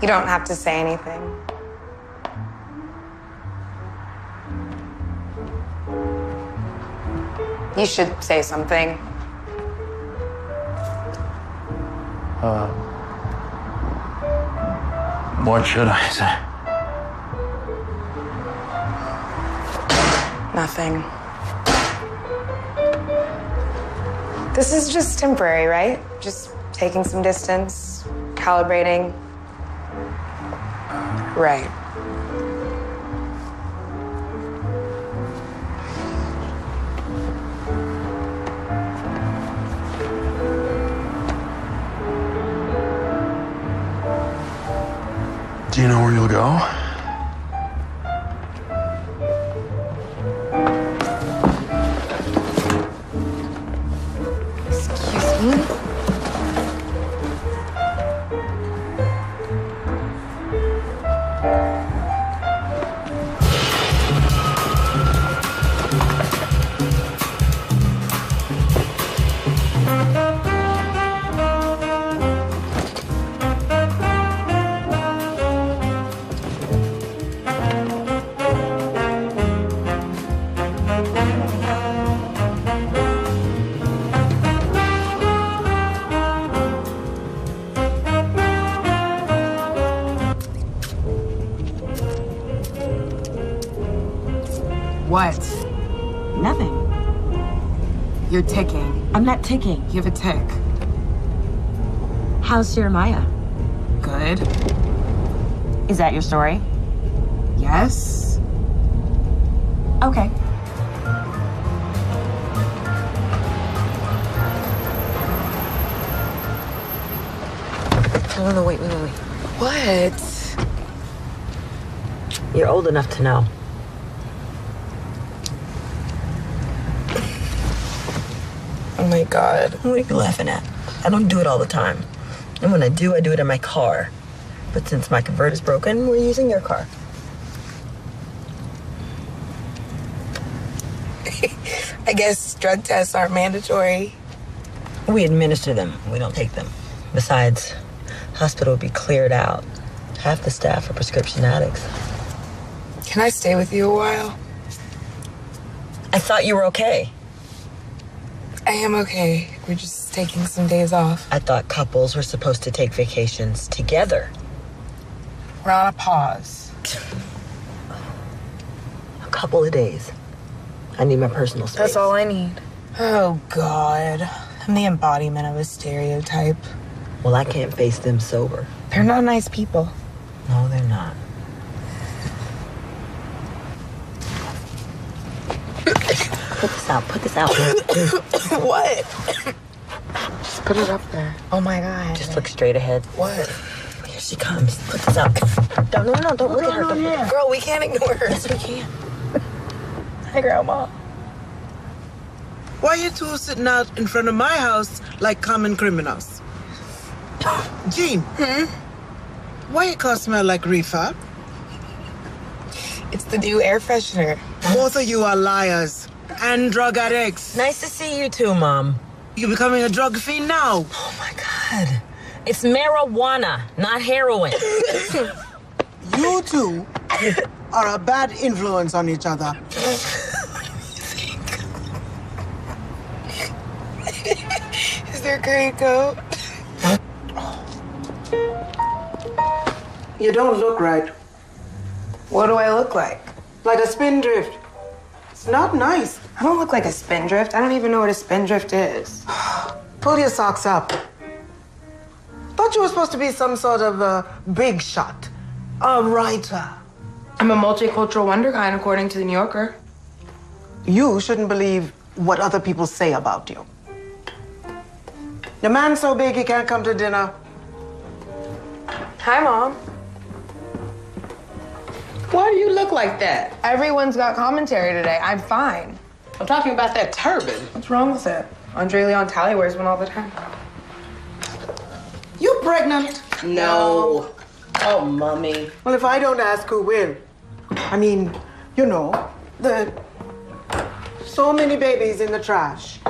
You don't have to say anything. You should say something. What should I say? Nothing. This is just temporary, right? Just taking some distance, calibrating. Right. Do you know where you'll go? Excuse me? What? Nothing. You're ticking. I'm not ticking. You have a tick. How's Jeremiah? Good. Is that your story? Yes. Okay. No, wait. What? You're old enough to know. Oh my God. What are you laughing at? I don't do it all the time. And when I do it in my car. But since my converter's broken, we're using your car. I guess drug tests aren't mandatory. We administer them. We don't take them. Besides, hospital would be cleared out. Half the staff are prescription addicts. Can I stay with you a while? I thought you were okay. I am okay. We're just taking some days off. I thought couples were supposed to take vacations together. We're on a pause. A couple of days. I need my personal space. That's all I need. Oh, God. I'm the embodiment of a stereotype. Well, I can't face them sober. They're not nice people. No, they're not. Put this out. What? Just put it up there. Oh, my God. Just look straight ahead. What? Here she comes. Put this out. No, don't look at her. Don't. Girl, we can't ignore her. Yes, we can. Hi, Grandma. Why you two sitting out in front of my house like common criminals? Jean. Why you car smell like reefer? It's the new air freshener. Both of you are liars and drug addicts. Nice to see you too, Mom. You becoming a drug fiend now? Oh, my God. It's marijuana, not heroin. You two are a bad influence on each other. Is there a gray coat? You don't look right. What do I look like? Like a spindrift. It's not nice. I don't look like a spindrift. I don't even know what a spindrift is. Pull your socks up. Thought you were supposed to be some sort of a big shot. A writer. I'm a multicultural wonder kind, according to the New Yorker. You shouldn't believe what other people say about you. Your man's so big he can't come to dinner. Hi, Mom. Why do you look like that? Everyone's got commentary today. I'm fine. I'm talking about that turban. What's wrong with it? Andre Leon Talley wears one all the time. You pregnant? No. Oh, Mommy. Well, if I don't ask, who will? I mean, you know, so many babies in the trash.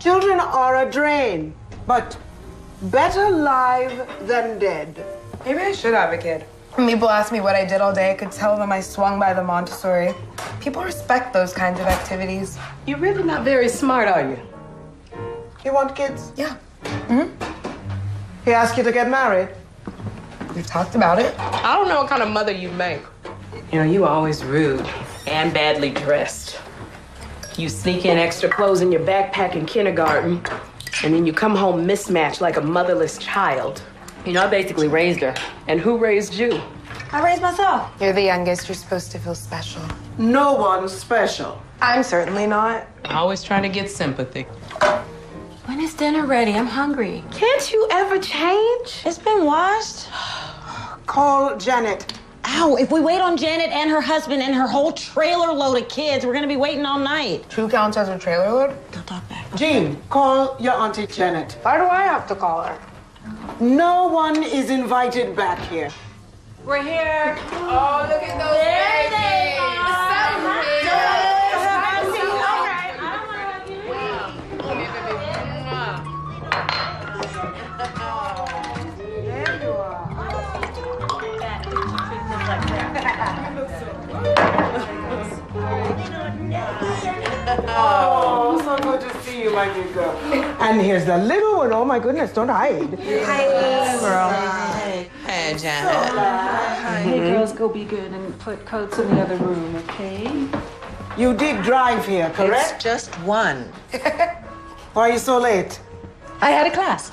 Children are a drain, but Better live than dead. Maybe I should have a kid. When people ask me what I did all day, I could tell them I swung by the Montessori. People respect those kinds of activities. You're really not very smart, are you? You want kids? Yeah, He asked you to get married. we've talked about it. I don't know what kind of mother you make. You know, you are always rude and badly dressed. You sneak in extra clothes in your backpack in kindergarten, and then you come home mismatched like a motherless child. You know, I basically raised her. And who raised you? I raised myself. You're the youngest, you're supposed to feel special. No one's special. I'm certainly not. Always trying to get sympathy. When is dinner ready? I'm hungry. Can't you ever change? It's been washed. Call Janet. Ow, if we wait on Janet and her husband and her whole trailer load of kids, we're gonna be waiting all night. 2 counts as a trailer load? Don't talk back. Jean, call your Auntie Janet. Why do I have to call her? No one is invited back here. We're here. Oh, look at those babies. Oh, so good to see you, my dear girl. And here's the little one. Oh, my goodness, don't hide. Hey, Janet. Hey, girls, go be good and put coats in the other room, okay? You did drive here, correct? It's just one. Why are you so late? I had a class.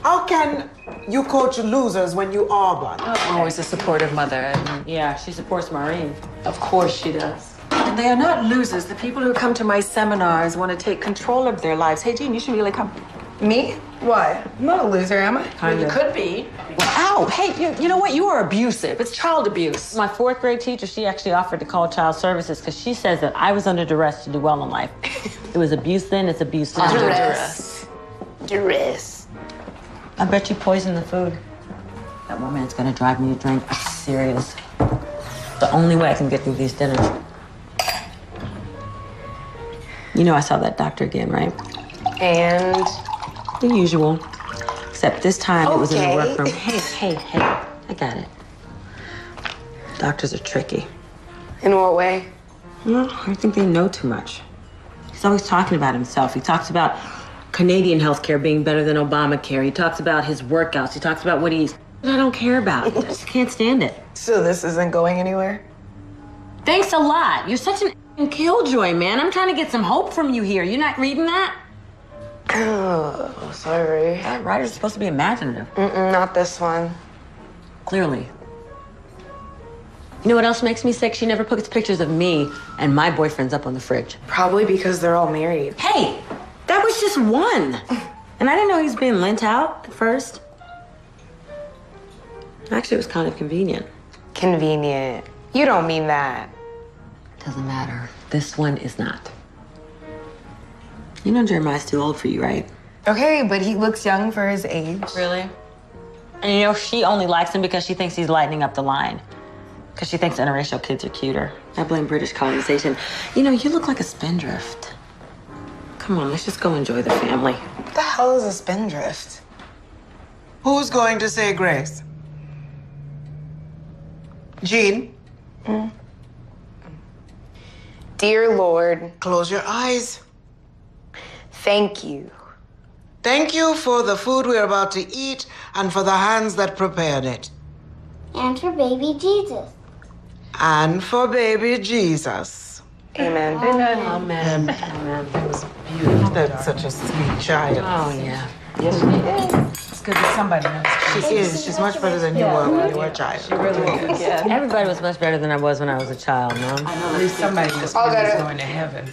How can you coach losers when you are one? Always a supportive mother. And Yeah, she supports Maureen. of course she does. And they are not losers. The people who come to my seminars want to take control of their lives. Hey, Jean, you should really come. Me? Why? I'm not a loser, am I? You could be. Ow! Hey, you know what? You are abusive. It's child abuse. My 4th grade teacher, she actually offered to call child services because she says that I was under duress to do well in life. It was abuse then, it's abuse now. Duress. I bet you poisoned the food. That woman's gonna drive me to drink. It's serious. The only way I can get through these dinners. You know I saw that doctor again, right? And The usual. Except this time it was in the Okay. workroom. Hey, I got it. Doctors are tricky. in what way? Well, I think they know too much. He's always talking about himself. He talks about Canadian healthcare being better than Obamacare. He talks about his workouts. He talks about what he eats. I don't care about. I just can't stand it. So this isn't going anywhere? Thanks a lot. You're such an f***ing killjoy, man. I'm trying to get some hope from you here. You're not reading that? Oh, sorry. That writer's supposed to be imaginative. Not this one. Clearly. You know what else makes me sick? She never puts pictures of me and my boyfriends up on the fridge. Probably because they're all married. Hey, that was just one. And I didn't know he was being lent out at first. Actually, it was kind of convenient. Convenient. You don't mean that. Doesn't matter. This one is not. You know Jeremiah's too old for you, right? Okay, but he looks young for his age. Really? And you know, she only likes him because she thinks he's lightening up the line. Because she thinks interracial kids are cuter. I blame British colonization. You know, you look like a spendthrift. Come on, let's just go enjoy the family. What the hell is a spindrift? Who's going to say grace? Jean, Dear Lord, close your eyes. thank you. Thank you for the food we're about to eat and for the hands that prepared it. And for baby Jesus. And for baby Jesus. Amen. Amen. That was beautiful. That's such a sweet child. Oh, yeah. Yes, she is. It's good that somebody knows. She is. She's much better than you were when you were a child. She really is. Yeah. Everybody was much better than I was when I was a child, no? At least somebody was going to heaven.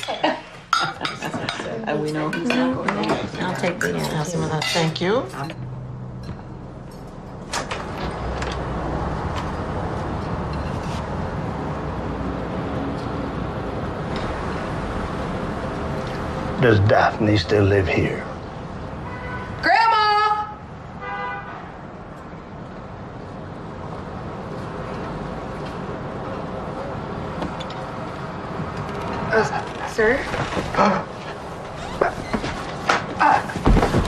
And we know who's not going there. I'll take the some of that. Thank you. Does Daphne still live here? Grandma! Sir?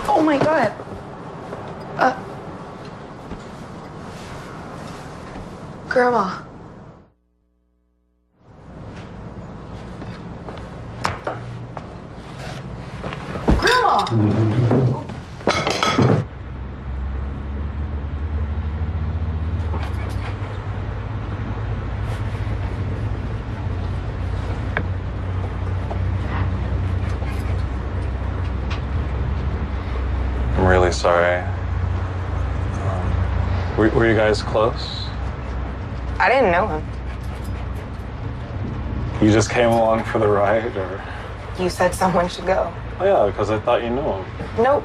Oh my God. Grandma. Grandma! I'm really sorry. Were you guys close? I didn't know him. You just came along for the ride, or? You said someone should go. Oh yeah, because I thought you knew him. Nope.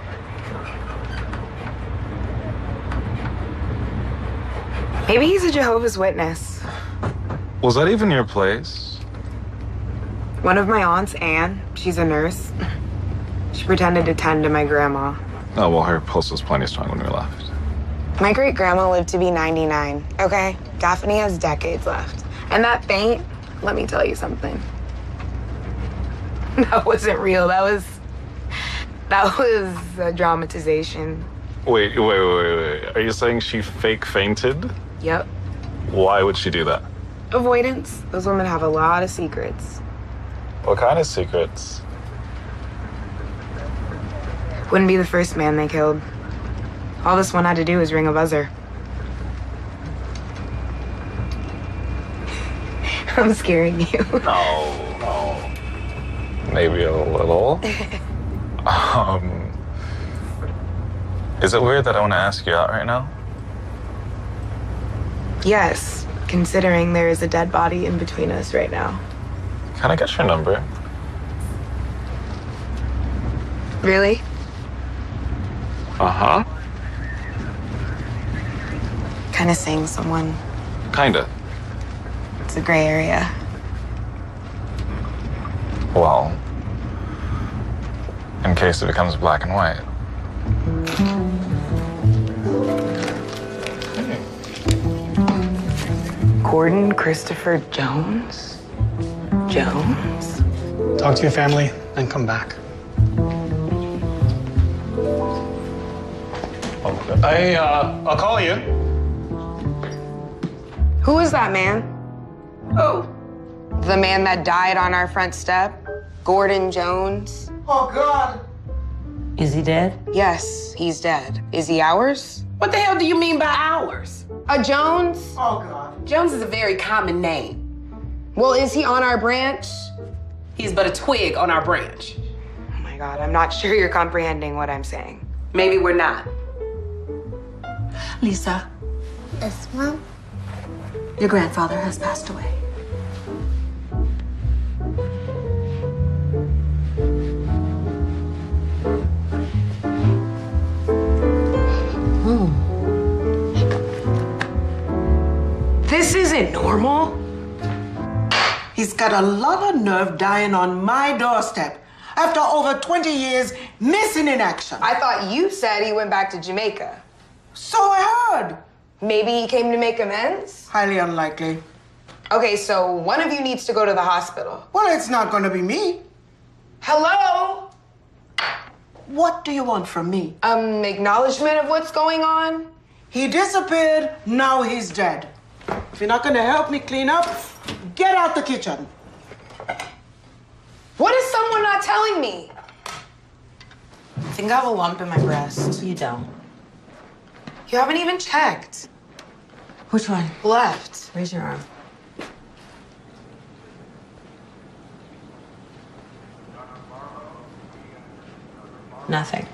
Maybe he's a Jehovah's Witness. Was that even your place? One of my aunts, Anne, she's a nurse. She pretended to tend to my grandma. Oh, well, her pulse was plenty strong when we left. My great-grandma lived to be 99, okay? Daphne has decades left. And that faint, let me tell you something. That wasn't real. That was a dramatization. Wait. Are you saying she fake fainted? Yep. Why would she do that? Avoidance. Those women have a lot of secrets. What kind of secrets? Wouldn't be the first man they killed. All this one had to do was ring a buzzer. I'm scaring you. No. Maybe a little. Is it weird that I want to ask you out right now? Yes, considering there is a dead body in between us right now. Can I get your number? Really? Uh-huh. Kind of seeing someone. Kinda. It's a gray area. Well, in case it becomes black and white. Gordon Christopher Jones? Jones? Talk to your family, then come back. I'll call you. Who is that man? Oh. The man that died on our front step? Gordon Jones? Oh, God. Is he dead? Yes, he's dead. Is he ours? What the hell do you mean by ours? A Jones? Oh, God. Jones is a very common name. Well, is he on our branch? He's but a twig on our branch. Oh my God, I'm not sure you're comprehending what I'm saying. Maybe we're not. Lisa, Yes, Mom? your grandfather has passed away. This isn't normal. He's got a lot of nerve dying on my doorstep after over 20 years missing in action. I thought you said he went back to Jamaica. So I heard. Maybe he came to make amends? Highly unlikely. Okay, so one of you needs to go to the hospital. Well, it's not going to be me. Hello? What do you want from me? Acknowledgement of what's going on? He disappeared, now he's dead. If you're not going to help me clean up, get out the kitchen. What is someone not telling me? I think I have a lump in my breast. You don't. You haven't even checked. Which one? Left. Raise your arm. Nothing.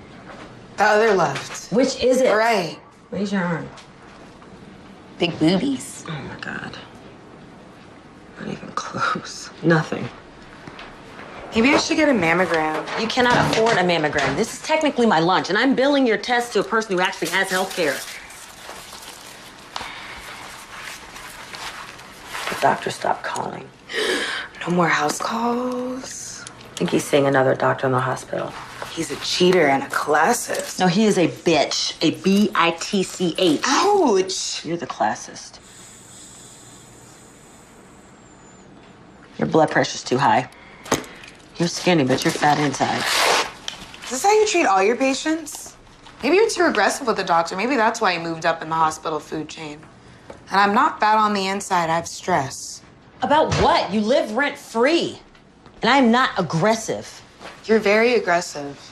The other left. Which is it? Right. Raise your arm. Big boobies. Oh my God. Not even close. Nothing. Maybe I should get a mammogram. You cannot afford a mammogram. This is technically my lunch, and I'm billing your test to a person who actually has health care. The doctor stopped calling. No more house calls. I think he's seeing another doctor in the hospital. He's a cheater and a classist. No, he is a bitch. A bitch. Ouch. You're the classist. Your blood pressure's too high. You're skinny, but you're fat inside. Is this how you treat all your patients? Maybe you're too aggressive with the doctor. Maybe that's why you moved up in the hospital food chain. And I'm not bad on the inside. I have stress. About what? You live rent-free. And I'm not aggressive. You're very aggressive.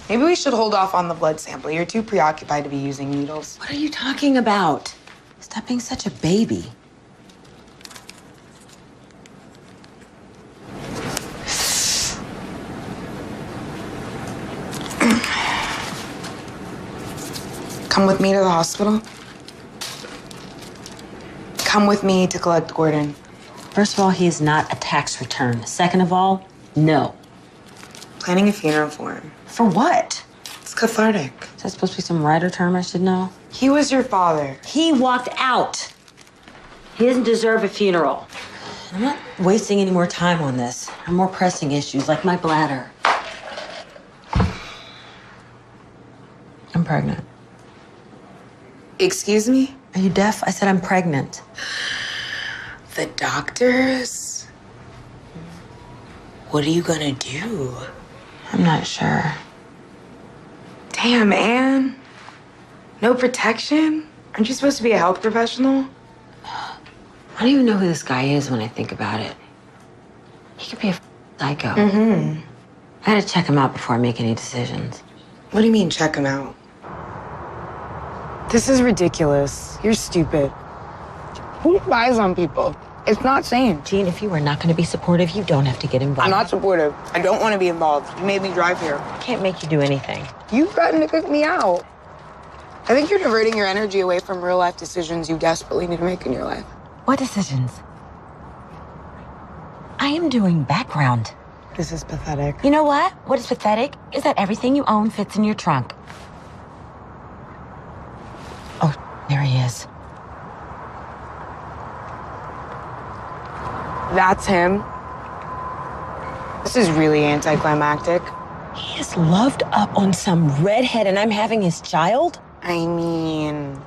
Maybe we should hold off on the blood sample. You're too preoccupied to be using needles. What are you talking about? Stop being such a baby. Come with me to the hospital. Come with me to collect Gordon. First of all, he is not a tax return. Second of all, no. Planning a funeral for him. For what? It's cathartic. Is that supposed to be some writer term I should know? He was your father. He walked out. He doesn't deserve a funeral. I'm not wasting any more time on this. I have more pressing issues, like my bladder. I'm pregnant. Excuse me? Are you deaf? I said I'm pregnant. The doctors? What are you gonna do? I'm not sure. Damn, Anne. No protection? Aren't you supposed to be a health professional? I don't even know who this guy is when I think about it. He could be a psycho. Mm-hmm. I gotta check him out before I make any decisions. What do you mean, check him out? This is ridiculous. You're stupid. Who lies on people? It's not sane. Jean, if you are not going to be supportive, you don't have to get involved. I'm not supportive. I don't want to be involved. You made me drive here. I can't make you do anything. You threatened to kick me out. I think you're diverting your energy away from real-life decisions you desperately need to make in your life. What decisions? I am doing background. This is pathetic. You know what? What is pathetic is that everything you own fits in your trunk. Oh, there he is. That's him. This is really anticlimactic. He is loved up on some redhead and I'm having his child? I mean,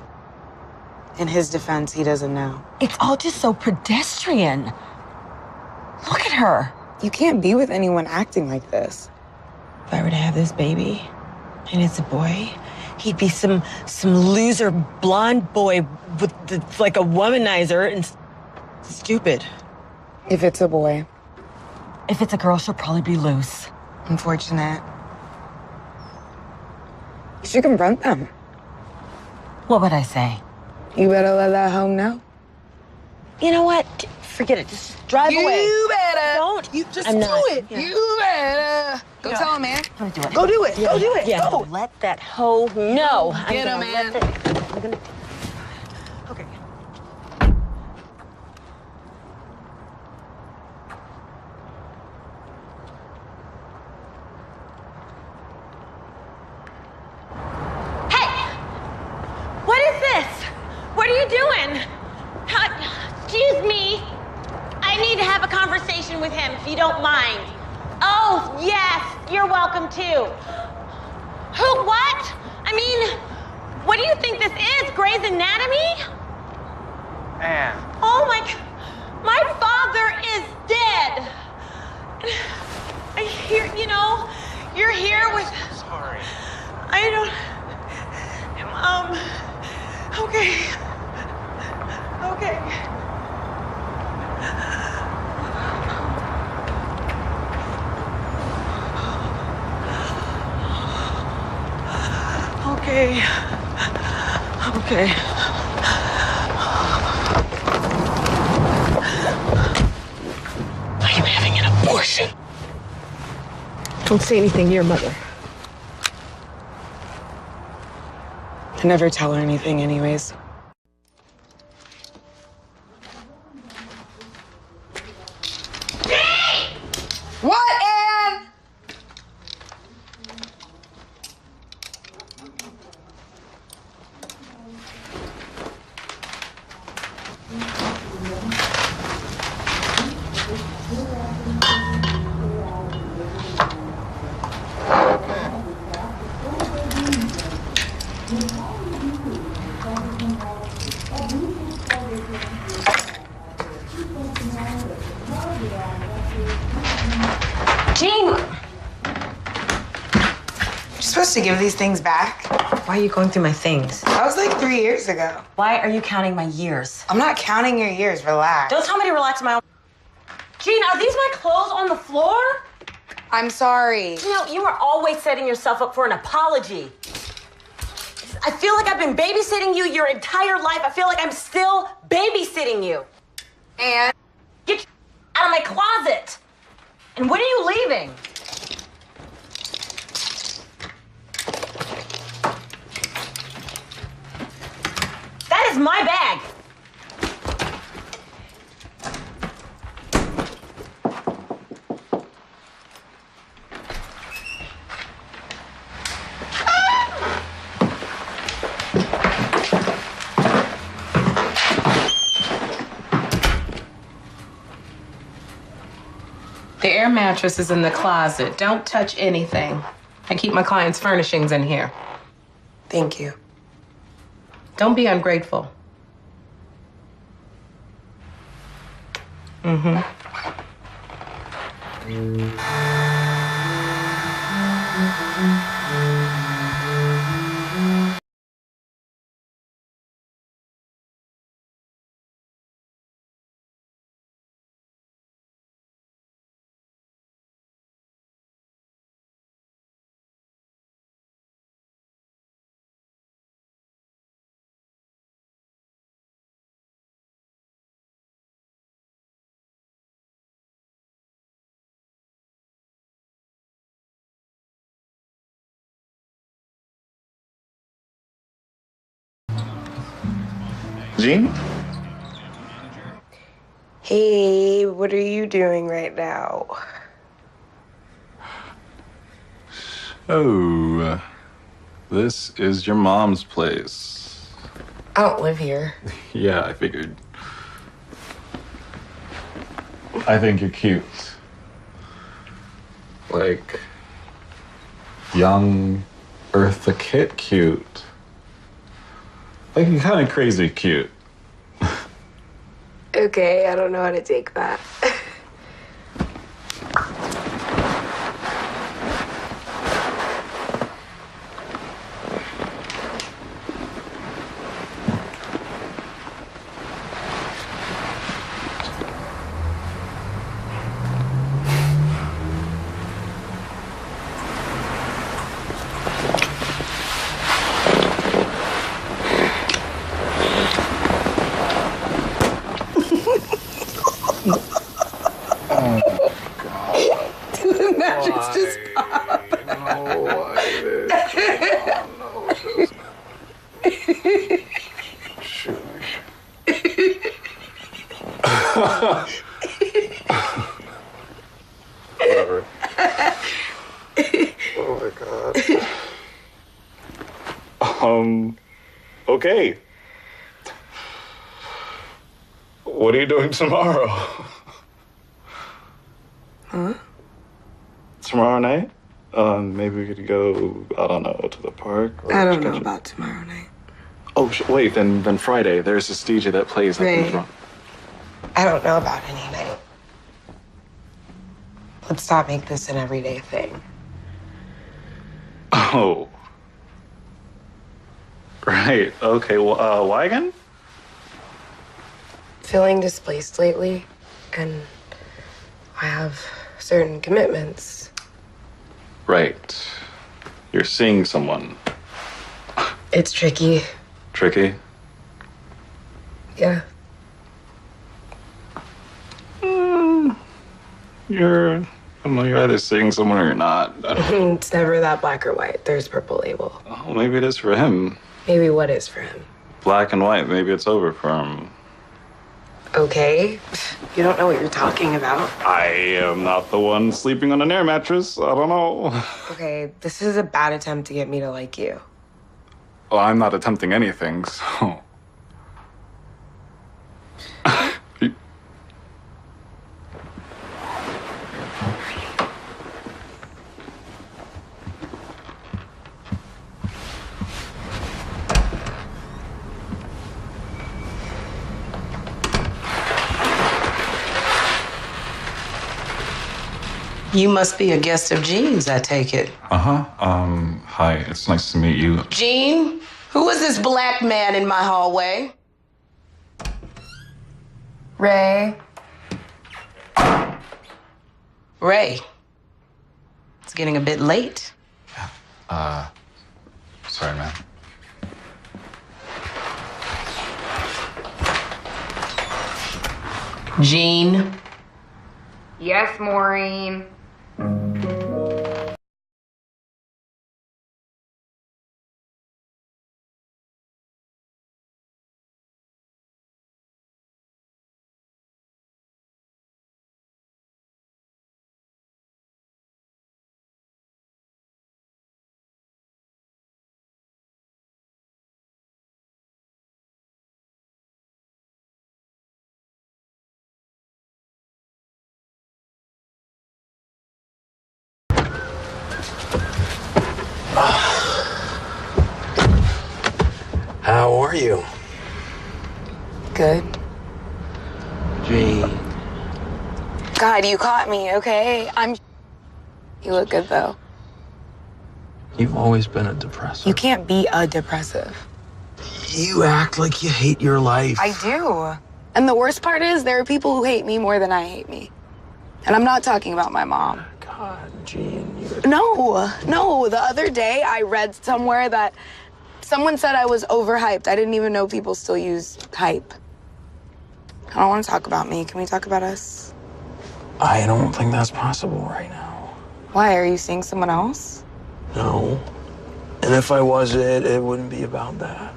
in his defense, he doesn't know. It's all just so pedestrian. Look at her. You can't be with anyone acting like this. If I were to have this baby, and it's a boy, he'd be some loser blonde boy with like a womanizer and stupid. If it's a boy. If it's a girl, she'll probably be loose. Unfortunate. You should confront them. What would I say? You better let that home know. You know what? Forget it. Just drive away. You better. Don't. You just I'm do not. it. Yeah. You better. Go tell him, man. I'm gonna do it. Go do it. Yeah. Go do it. Yeah. Go. Let that hoe know. Get him, man. I'm gonna. Okay. What is this? What are you doing? Excuse me. I need to have a conversation with him, if you don't mind. Oh, yes, you're welcome too. Who, what? I mean, what do you think this is, Grey's Anatomy? Anne. Oh my father is dead. I hear, you're here with... Sorry. I don't... Okay. Okay. Okay. Okay. I am having an abortion. Don't say anything to your mother. I never tell her anything anyways. What, Anne? Jean! You're supposed to give these things back. Why are you going through my things? That was like 3 years ago. Why are you counting my years? I'm not counting your years. Relax. Don't tell me to relax my own. Jean, are these my clothes on the floor? I'm sorry. You know, you are always setting yourself up for an apology. I feel like I've been babysitting you your entire life. I feel like I'm still babysitting you. And? Get out of my closet. And when are you leaving? That is my bag. The air mattress is in the closet. Don't touch anything. I keep my clients' furnishings in here. Thank you. Don't be ungrateful. Mm-hmm. Jean? Hey, what are you doing right now? Oh, this is your mom's place. I don't live here. Yeah, I figured. I think you're cute. Like, young Eartha Kitt cute. Like, you're kind of crazy cute. Okay, I don't know how to take that. The mattress just popped. Whatever. Oh my God. Okay. What are you doing tomorrow? Huh? Tomorrow night? Maybe we could go, I don't know, to the park? Or I don't know about tomorrow night. Oh, wait, then Friday. There's this DJ that plays. Right. I don't know about any night. Let's not make this an everyday thing. Oh. Right. Okay. Well, why again? Feeling displaced lately, and I have certain commitments. Right. You're seeing someone. It's tricky. Tricky? Yeah. You're either seeing someone or you're not. It's never that black or white. There's purple label. Oh, maybe it is for him. Maybe what is for him? Black and white. Maybe it's over for him. Okay. You don't know what you're talking about. I am not the one sleeping on an air mattress. I don't know. Okay, this is a bad attempt to get me to like you. Well, I'm not attempting anything, so... You must be a guest of Jean's, I take it. Uh-huh. Hi, it's nice to meet you. Jean, who is this black man in my hallway? Ray. Ray. It's getting a bit late. Sorry, man. Jean. Yes, Maureen. How are you? Good. Jean. God, you caught me, okay? You look good, though. You've always been a depressor. You can't be a depressive. You act like you hate your life. I do. And the worst part is there are people who hate me more than I hate me. And I'm not talking about my mom. God, Jean, No. The other day I read somewhere that someone said I was overhyped. I didn't even know people still use hype. I don't want to talk about me. Can we talk about us? I don't think that's possible right now. Why? Are you seeing someone else? No. And if I was it wouldn't be about that.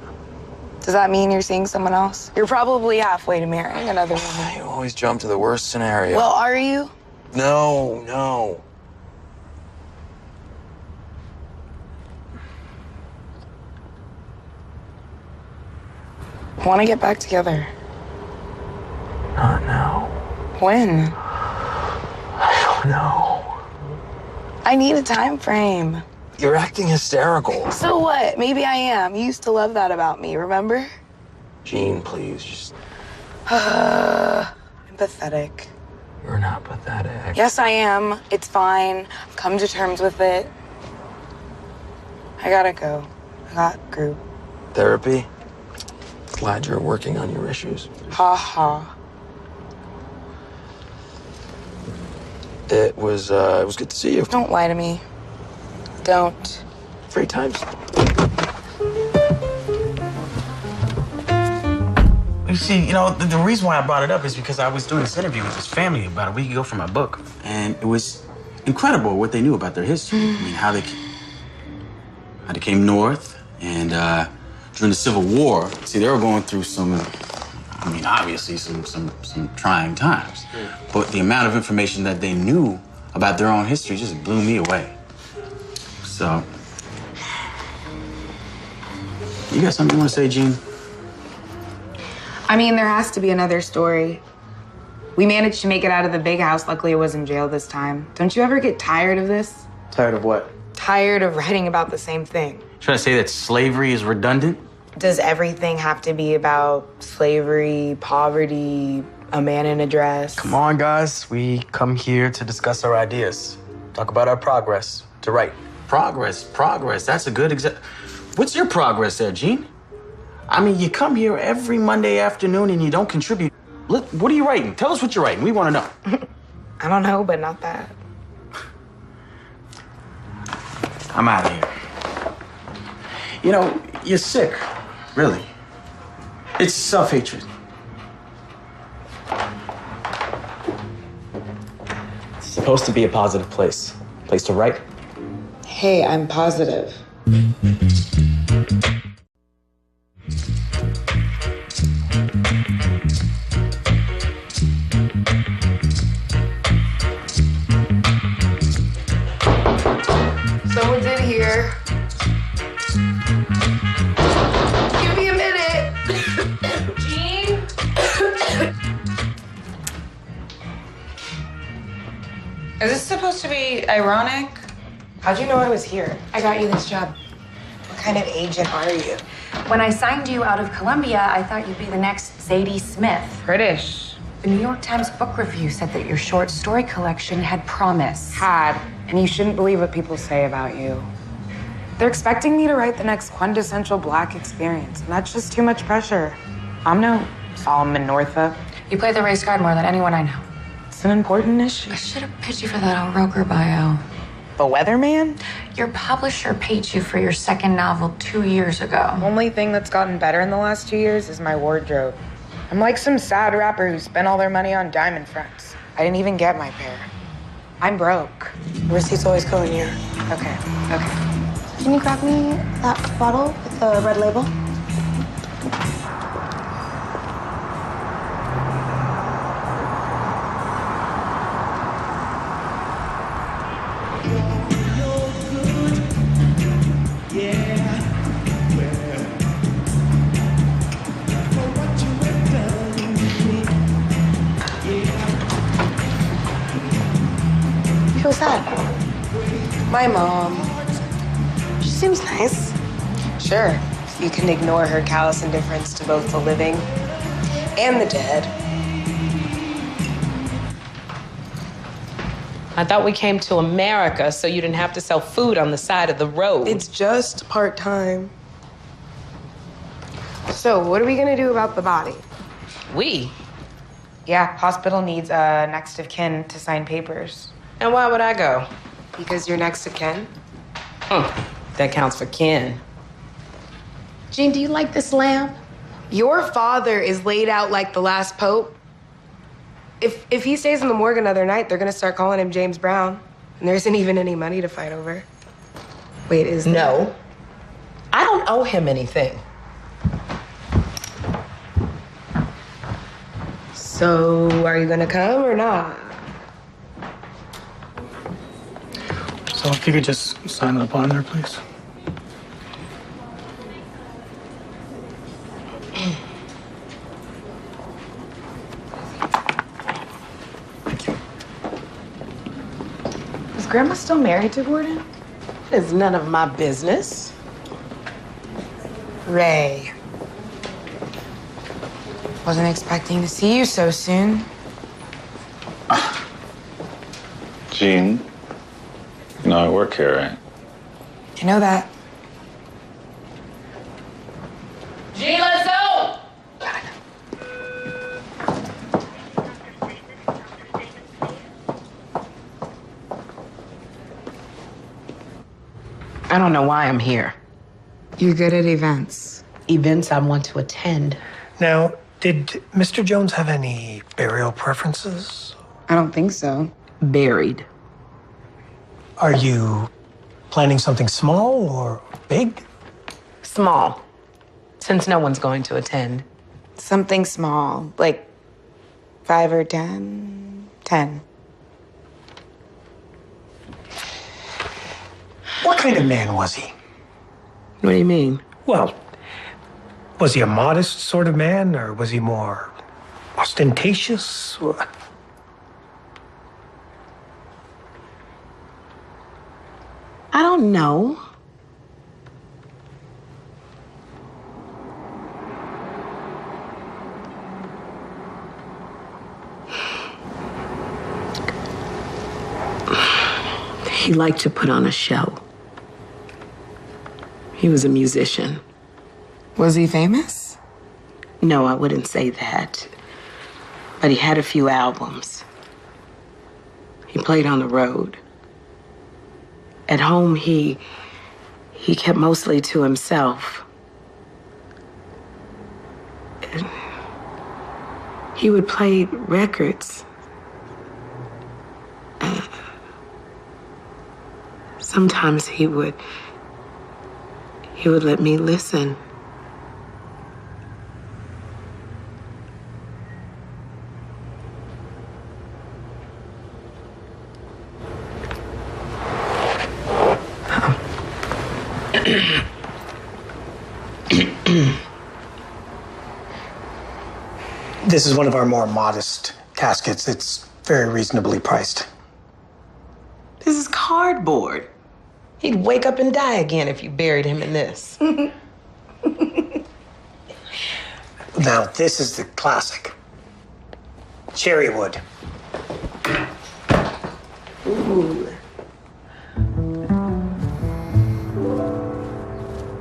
Does that mean you're seeing someone else? You're probably halfway to marrying another woman. You always jump to the worst scenario. Well, are you? No. I want to get back together. Not now. When? I don't know. I need a time frame. You're acting hysterical. So what? Maybe I am. You used to love that about me, remember? Jean, please, just... I'm pathetic. You're not pathetic. Yes, I am. It's fine. I've come to terms with it. I gotta go. I got group. Therapy? Glad you're working on your issues. Ha ha. It was good to see you. Don't lie to me. Don't. 3 times. You see, the reason why I brought it up is because I was doing this interview with this family about a week ago for my book, and it was incredible what they knew about their history. I mean, how they came north, and during the Civil War, see, they were going through obviously some trying times. But the amount of information that they knew about their own history just blew me away. So, you got something you want to say, Jean? I mean, there has to be another story. We managed to make it out of the big house. Luckily, I was in jail this time. Don't you ever get tired of this? Tired of what? Tired of writing about the same thing. Trying to say that slavery is redundant? Does everything have to be about slavery, poverty, a man in a dress? Come on, guys. We come here to discuss our ideas. Talk about our progress. To write. Progress. That's a good example. What's your progress there, Jean? I mean, you come here every Monday afternoon and you don't contribute. Look, what are you writing? Tell us what you're writing. We want to know. I don't know, but not that. I'm out of here. You're sick. Really. It's self-hatred. It's supposed to be a positive place. Place to write. Hey, I'm positive. Someone's in here. Give me a minute. Jean? Is this supposed to be ironic? How'd you know I was here? I got you this job. What kind of agent are you? When I signed you out of Columbia, I thought you'd be the next Zadie Smith. British. The New York Times book review said that your short story collection had promise. Had. And you shouldn't believe what people say about you. They're expecting me to write the next quintessential Black experience, and that's just too much pressure. I'm no Solomon Northup. You play the race card more than anyone I know. It's an important issue. I should have pitched you for that Roker bio. The Weatherman? Your publisher paid you for your second novel 2 years ago. Only thing that's gotten better in the last 2 years is my wardrobe. I'm like some sad rapper who spent all their money on diamond fronts. I didn't even get my pair. I'm broke. Receipt's always calling you. Okay. Can you grab me that bottle with the red label? Who's that? My mom. She seems nice. Sure, if you can ignore her callous indifference to both the living and the dead. I thought we came to America so you didn't have to sell food on the side of the road. It's just part-time. So, what are we gonna do about the body? We? Yeah, hospital needs a next of kin to sign papers. And why would I go? Because you're next to Ken? That counts for kin. Jean, do you like this lamp? Your father is laid out like the last pope. If he stays in the morgue another night, they're gonna start calling him James Brown. And there isn't even any money to fight over. Wait, is there? No. I don't owe him anything. So, are you gonna come or not? So if you could just sign up on there, please. Is Grandma still married to Gordon? It's none of my business. Ray. Wasn't expecting to see you so soon. Jean, you know I work here, right? I know that. Jean, let's go! I don't know why I'm here. You're good at events. Events I want to attend. Now, did Mr. Jones have any burial preferences? I don't think so. Buried. Are you planning something small or big? Small. Since no one's going to attend. Something small, like 5 or 10. 10. What kind of man was he? What do you mean? Well, was he a modest sort of man, or was he more ostentatious? I don't know. He liked to put on a show. He was a musician. Was he famous? No, I wouldn't say that. But he had a few albums. He played on the road. At home, he kept mostly to himself. And he would play records. Sometimes he would let me listen. This is one of our more modest caskets. It's very reasonably priced. This is cardboard. He'd wake up and die again if you buried him in this. Now, this is the classic. cherry wood. Ooh.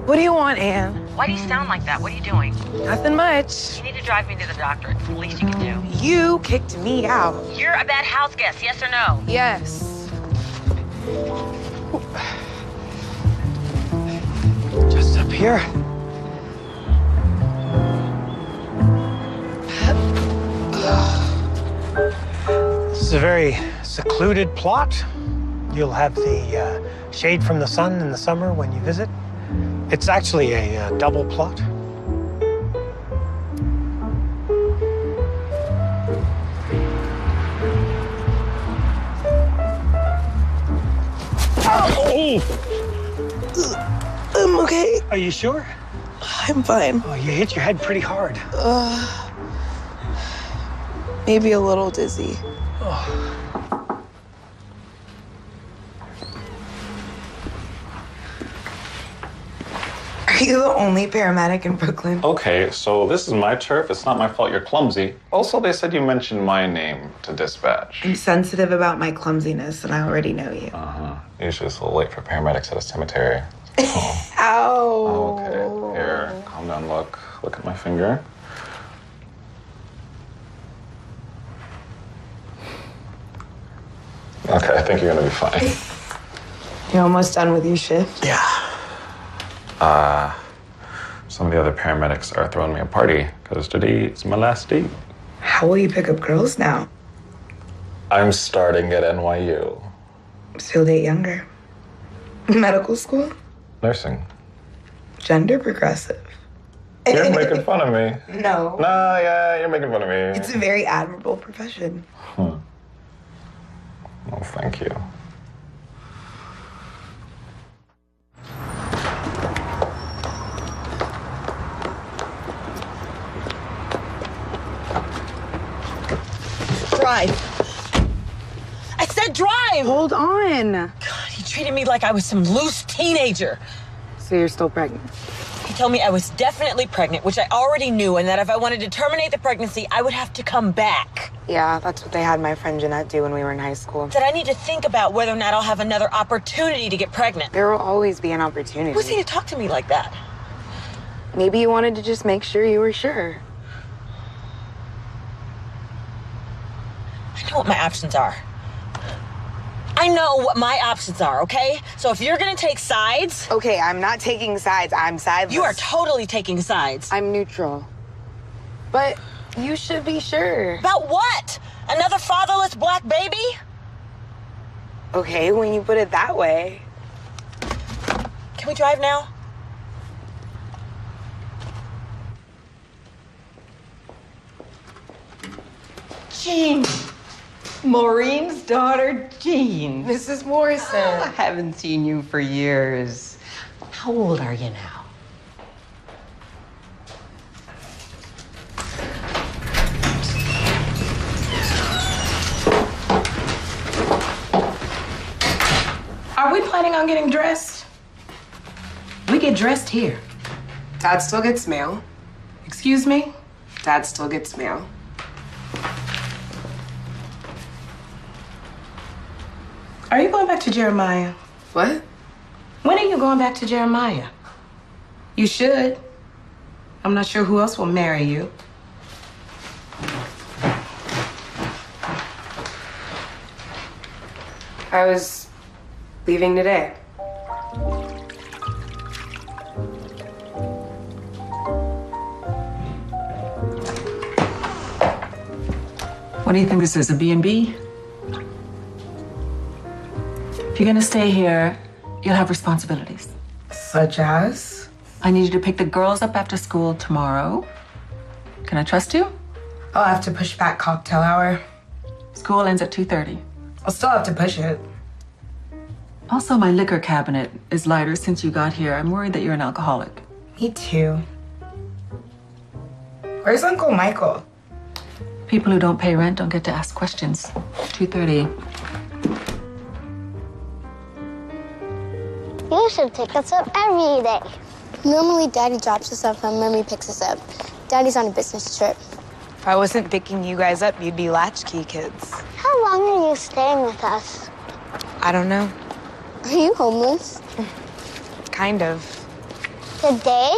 What do you want, Anne? Why do you sound like that? What are you doing? Nothing much. You need to drive me to the doctor. It's the least you can do. You kicked me out. You're a bad house guest, yes or no? Yes. Just up here. This is a very secluded plot. You'll have the shade from the sun in the summer when you visit. It's actually a double plot. Oh! I'm okay. Are you sure? I'm fine. Oh, you hit your head pretty hard. Maybe a little dizzy. Oh. Are you the only paramedic in Brooklyn? Okay, so this is my turf. It's not my fault you're clumsy. Also, they said you mentioned my name to dispatch. I'm sensitive about my clumsiness, and I already know you. Uh-huh. Usually it's a little late for paramedics at a cemetery. Ow. Okay, here, calm down, look. Look at my finger. Okay, I think you're gonna be fine. You're almost done with your shift? Yeah. Some of the other paramedics are throwing me a party because today is my last day. How will you pick up girls now? I'm starting at NYU. Still date younger. Medical school? Nursing. Gender progressive. You're making fun of me. No. No, yeah, you're making fun of me. It's a very admirable profession. Well, thank you. Drive. I said drive! Hold on. God, he treated me like I was some loose teenager. So you're still pregnant? He told me I was definitely pregnant, which I already knew, and that if I wanted to terminate the pregnancy, I would have to come back. Yeah, that's what they had my friend Jeanette do when we were in high school. That I need to think about whether or not I'll have another opportunity to get pregnant. There will always be an opportunity. Who's he to talk to me like that? Maybe you wanted to just make sure you were sure. I know what my options are. I know what my options are, okay? So if you're gonna take sides... Okay, I'm not taking sides. I'm sideless. You are totally taking sides. I'm neutral. But you should be sure. About what? Another fatherless black baby? Okay, when you put it that way. Can we drive now? Jean. Maureen's daughter, Jean. Mrs. Morrison. Oh, I haven't seen you for years. How old are you now? Are we planning on getting dressed? We get dressed here. Dad still gets mail. Excuse me? Dad still gets mail. Are you going back to Jeremiah? What? When are you going back to Jeremiah? You should. I'm not sure who else will marry you. I was leaving today. What do you think this is, a B&B? If you're gonna stay here, you'll have responsibilities. Such as? I need you to pick the girls up after school tomorrow. Can I trust you? I'll have to push back cocktail hour. School ends at 2:30. I'll still have to push it. Also, my liquor cabinet is lighter since you got here. I'm worried that you're an alcoholic. Me too. Where's Uncle Michael? People who don't pay rent don't get to ask questions. 2:30. You should pick us up every day. Normally, Daddy drops us off and Mommy picks us up. Daddy's on a business trip. If I wasn't picking you guys up, you'd be latchkey kids. How long are you staying with us? I don't know. Are you homeless? Kind of. Today,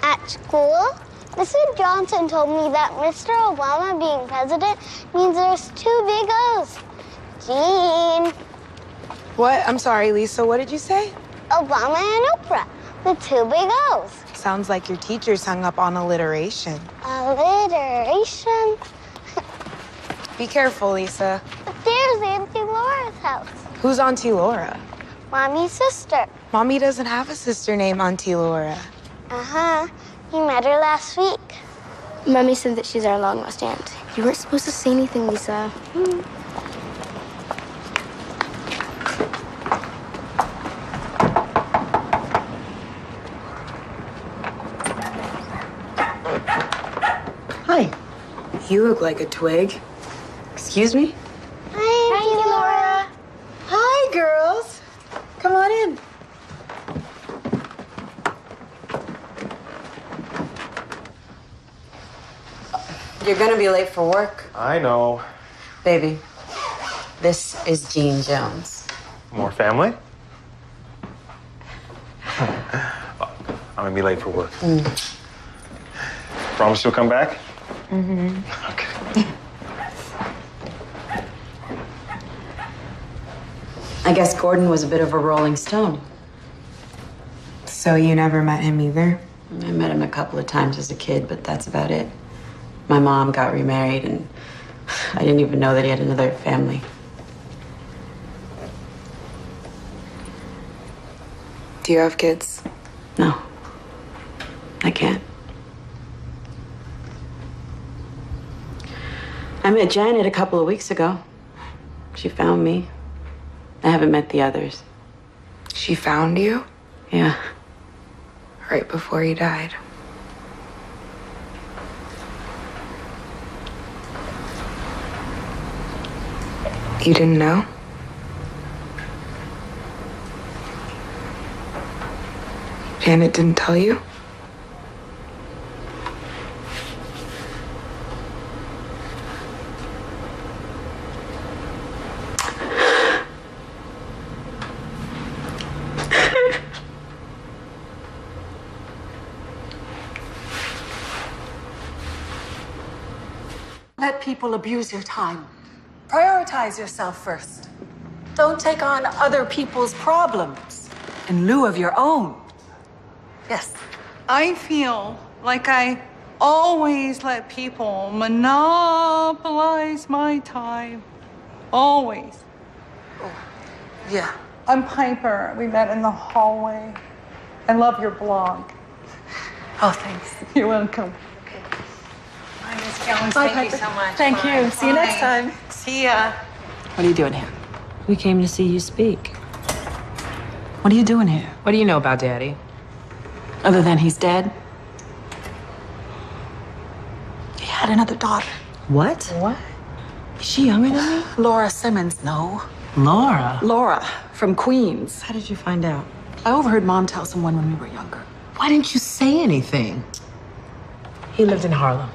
at school, Mr. Johnson told me that Mr. Obama being president means there's 2 big O's. Jean. What? I'm sorry, Lisa. What did you say? Obama and Oprah, the 2 big O's. Sounds like your teacher's hung up on alliteration. Alliteration? Be careful, Lisa. But there's Auntie Laura's house. Who's Auntie Laura? Mommy's sister. Mommy doesn't have a sister named Auntie Laura. Uh-huh. You met her last week. Mommy said that she's our long-lost aunt. You weren't supposed to say anything, Lisa. Hi. You look like a twig. Excuse me? Hi, Auntie Laura. Hi, girls. Come on in. You're gonna be late for work. I know. Baby, this is Jean Jones. More family? I'm gonna be late for work. Promise you'll come back? Mm-hmm. Okay. I guess Gordon was a bit of a rolling stone. So you never met him either? I met him a couple of times as a kid, but that's about it. My mom got remarried, and I didn't even know that he had another family. Do you have kids? No, I can't. I met Janet a couple of weeks ago. She found me. I haven't met the others. She found you? Yeah. Right before he died. You didn't know? Janet didn't tell you? Let people abuse your time. Prioritize yourself first. Don't take on other people's problems in lieu of your own. Yes. I feel like I always let people monopolize my time. Always. Yeah. I'm Piper. We met in the hallway. I love your blog. Oh, thanks. You're welcome. Bye, Miss Jones. Bye, Thank you Piper. so much. Thank Bye. you. See you next Bye. time. See ya. What are you doing here? We came to see you speak. What are you doing here? What do you know about Daddy? Other than he's dead? He had another daughter. What? What? Is she younger than me? Laura Simmons, no. Laura? Laura, from Queens. How did you find out? I overheard Mom tell someone when we were younger. Why didn't you say anything? He lived in Harlem.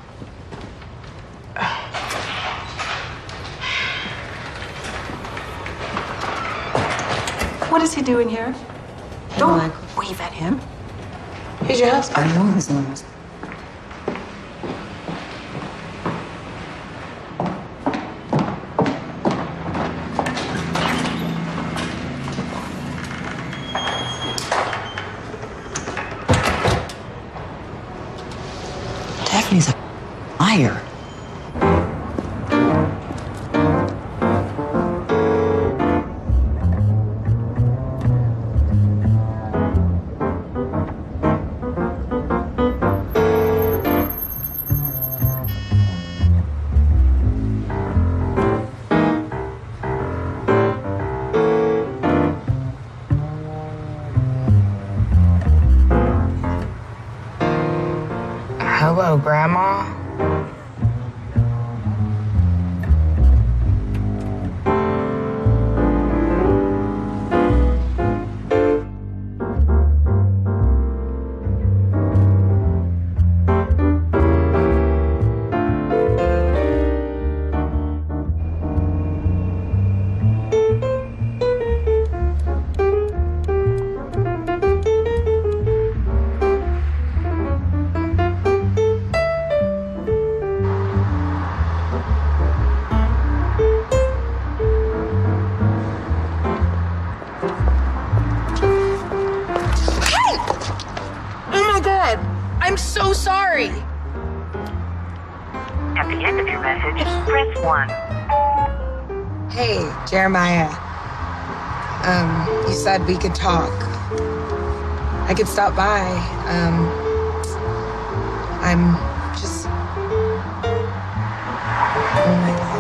What is he doing here? Don't wave at him. He's your husband. I know his name. Daphne's a liar. Hello, Grandma. At the end of your message, press 1. Hey, Jeremiah. You said we could talk. I could stop by. I'm just... Oh my God.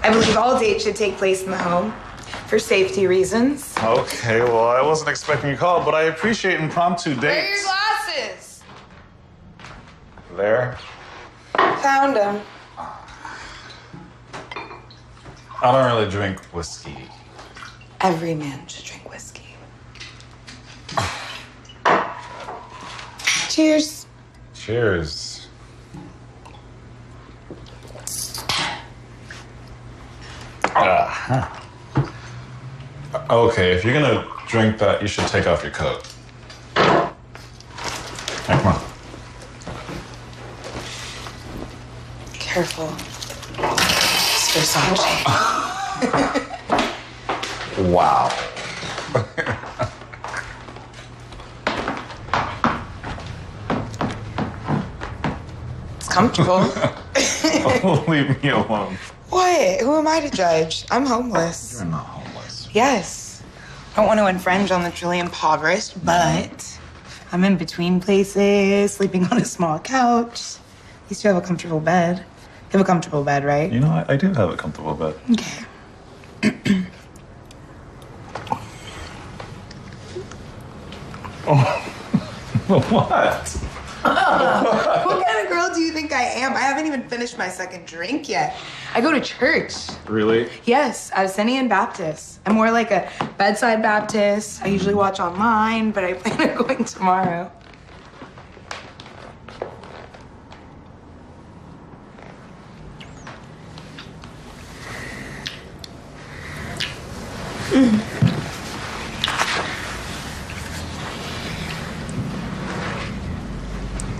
I believe all dates should take place in the home for safety reasons. Okay, well, I wasn't expecting a call, but I appreciate impromptu dates. Where are your glasses? There. Found them. I don't really drink whiskey. Every man should drink whiskey. Cheers. Cheers. Okay, if you're gonna drink that, you should take off your coat. Hey, come on. Careful. It's Versace. Wow. It's comfortable. Leave me alone. What? Who am I to judge? I'm homeless. You're not homeless. Yes. I don't want to infringe on the truly impoverished, but I'm in between places, sleeping on a small couch. At least you have a comfortable bed. You have a comfortable bed, right? You know, I do have a comfortable bed. Okay. What? What kind of girl do you think I am? I haven't even finished my second drink yet. I go to church. Really? Yes, Abyssinian Baptist. I'm more like a bedside Baptist. I usually watch online, but I plan on going tomorrow.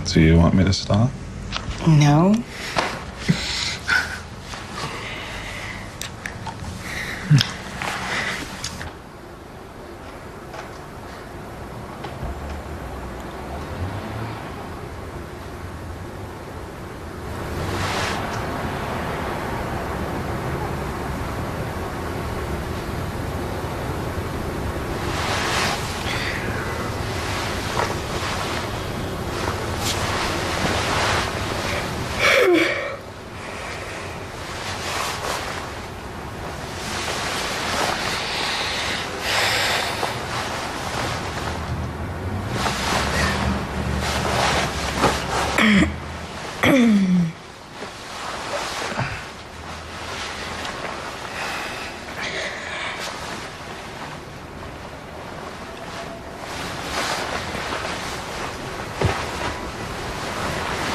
Do you want me to stop? No.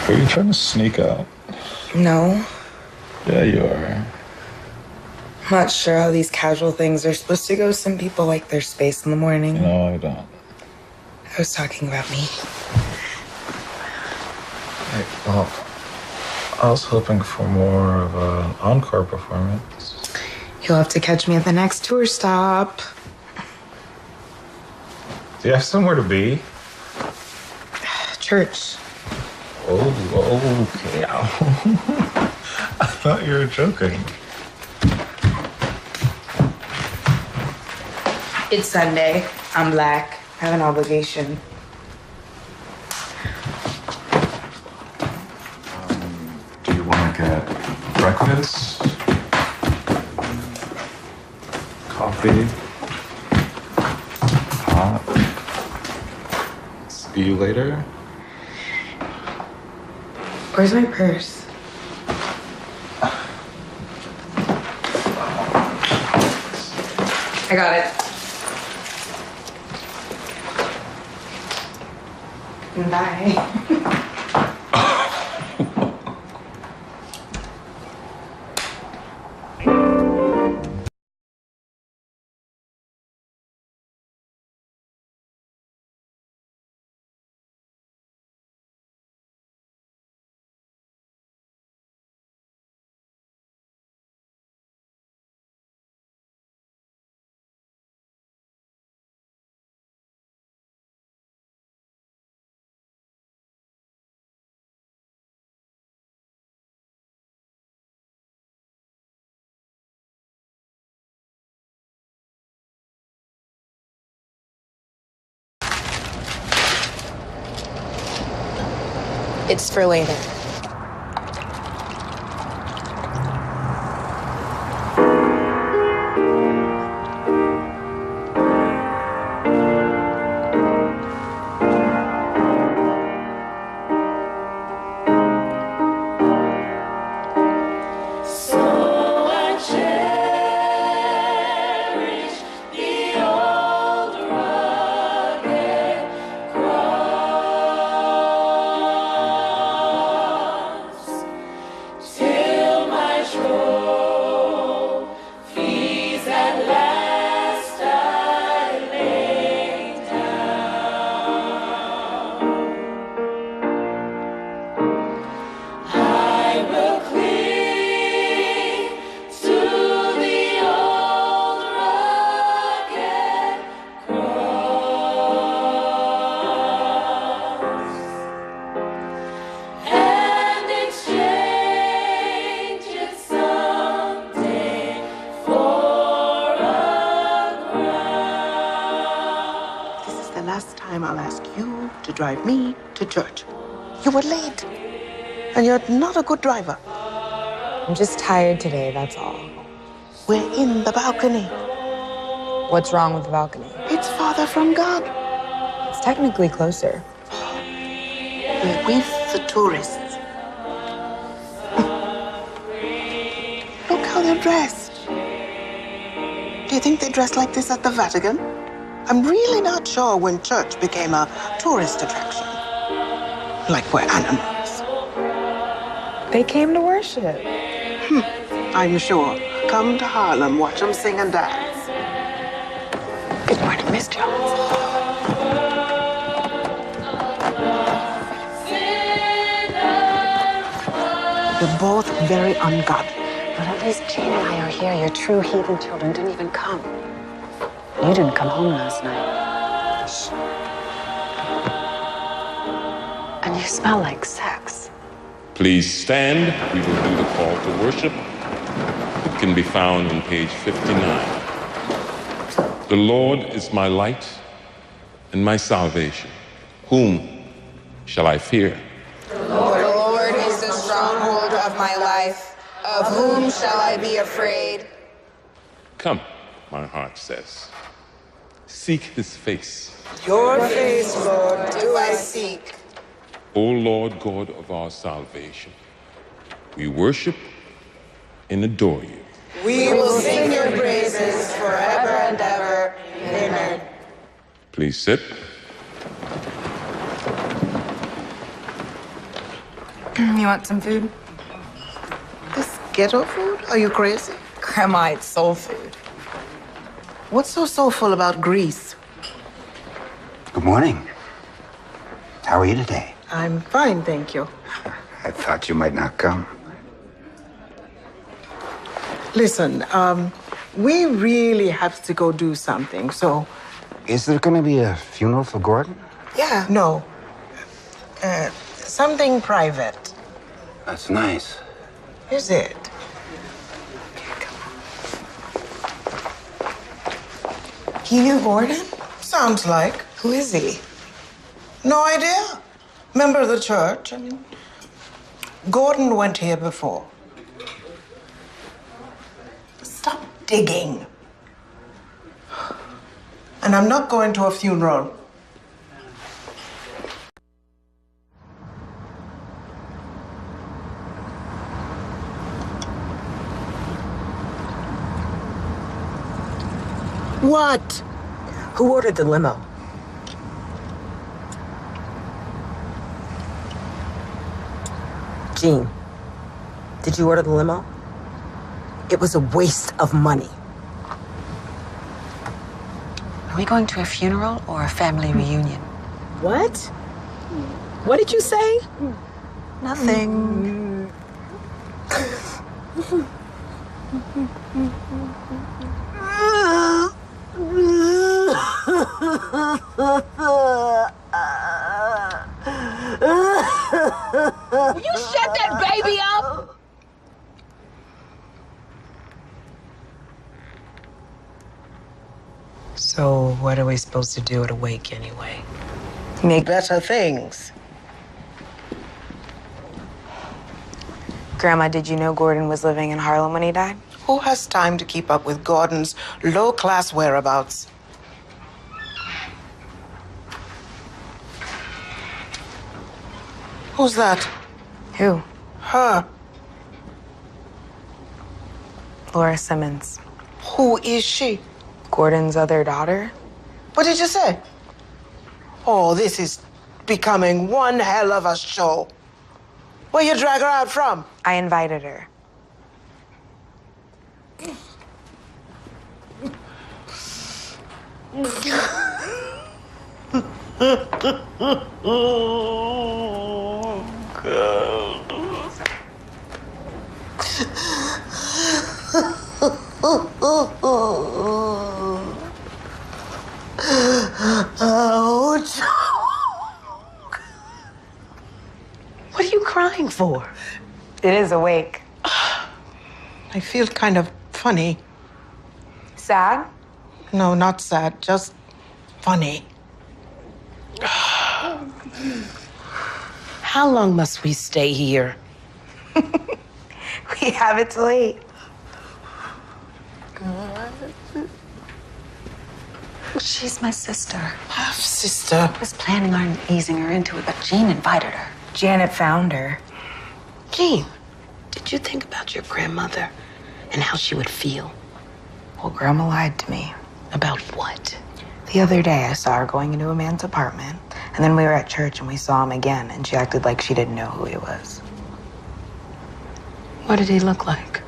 Are you trying to sneak out? No. Yeah, you are. I'm not sure how these casual things are supposed to go. Some people like their space in the morning. No, I don't. I was talking about me. Hey, well, I was hoping for more of an encore performance. You'll have to catch me at the next tour stop. Do you have somewhere to be? Church. Oh, okay. I thought you were joking. It's Sunday. I'm black. I have an obligation. Do you want to get breakfast? Coffee? Hot? See you later? Where's my purse? I got it. Bye. It's for later. I'll ask you to drive me to church. You were late, and you're not a good driver. I'm just tired today, that's all. We're in the balcony. What's wrong with the balcony? It's farther from God. It's technically closer. We're with the tourists. Look how they're dressed. Do you think they dress like this at the Vatican? I'm really not sure when church became a tourist attraction. Like we're animals. They came to worship. I'm sure. Come to Harlem, watch them sing and dance. Good morning, Miss Jones. You're both very ungodly. But at least Jane and I are here. Your true heathen children didn't even come. You didn't come home last night. Shh. And you smell like sex. Please stand. We will do the call to worship. It can be found on page 59. The Lord is my light and my salvation. Whom shall I fear? The Lord is the stronghold of my life. Of whom shall I be afraid? Come, my heart says. Seek his face. Your face, Lord, do I seek. O Lord God of our salvation, we worship and adore you. We will sing your praises forever and ever. Amen. Please sit. You want some food? This ghetto food? Are you crazy? Grandma, it's soul food. What's so soulful about Greece? Good morning. How are you today? I'm fine, thank you. I thought you might not come. Listen, we really have to go do something, so... Is there going to be a funeral for Gordon? Yeah, no. Something private. That's nice. Is it? He knew Gordon? Sounds like. Who is he? No idea. Member of the church. I mean, Gordon went here before. Stop digging. And I'm not going to a funeral. What? Who ordered the limo? Jean, did you order the limo? It was a waste of money. Are we going to a funeral or a family reunion? What? What did you say? Nothing. Will you shut that baby up? So, what are we supposed to do at a wake anyway? Make better things. Grandma, did you know Gordon was living in Harlem when he died? Who has time to keep up with Gordon's low-class whereabouts? Who's that? Who? Her. Laura Simmons. Who is she? Gordon's other daughter. What did you say? Oh, this is becoming one hell of a show. Where you drag her out from? I invited her. Oh, God. Ouch. What are you crying for? It is awake. I feel kind of funny. Sad? No, not sad, just funny. How long must we stay here? We have it till 8. She's my sister. Half sister. I was planning on easing her into it, but Jean invited her. Janet found her. Jean, did you think about your grandmother and how she would feel? Well, Grandma lied to me. About what? The other day, I saw her going into a man's apartment, and then we were at church and we saw him again, and she acted like she didn't know who he was. What did he look like?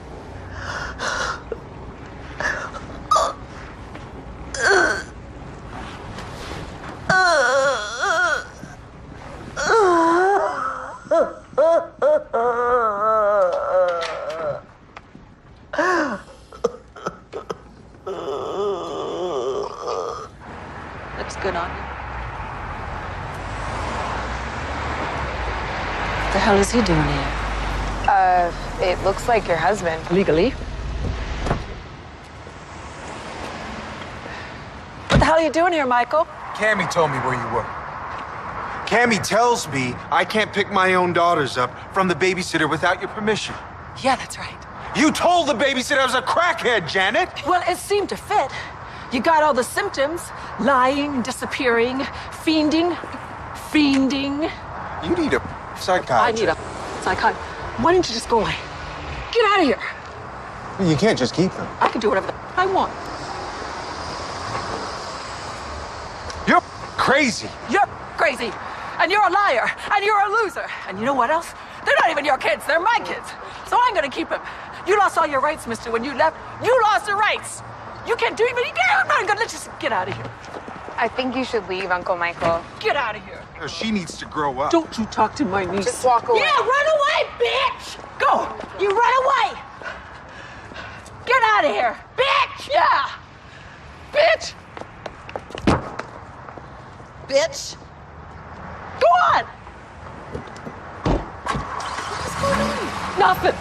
Looks good on you. What the hell is he doing here? It looks like your husband. Legally? What the hell are you doing here, Michael? Cammy told me where you were. Cammy tells me I can't pick my own daughters up from the babysitter without your permission. Yeah, that's right. You told the babysitter I was a crackhead, Janet! Well, it seemed to fit. You got all the symptoms. Lying, disappearing, fiending. You need a psychiatrist. I need a psychiatrist. Why don't you just go away? Get out of here. You can't just keep them. I can do whatever I want. You're crazy. You're crazy. And you're a liar. And you're a loser. And you know what else? They're not even your kids. They're my kids. So I'm going to keep them. You lost all your rights, mister, when you left. You lost your rights. You can't do anything. I'm not going to let you get out of here. I think you should leave, Uncle Michael. Get out of here. She needs to grow up. Don't you talk to my niece. Just walk away. Yeah, run away, bitch! Go! You run away! Get out of here! Bitch! Yeah! Bitch! Bitch! Go on! What's going on? Nothing.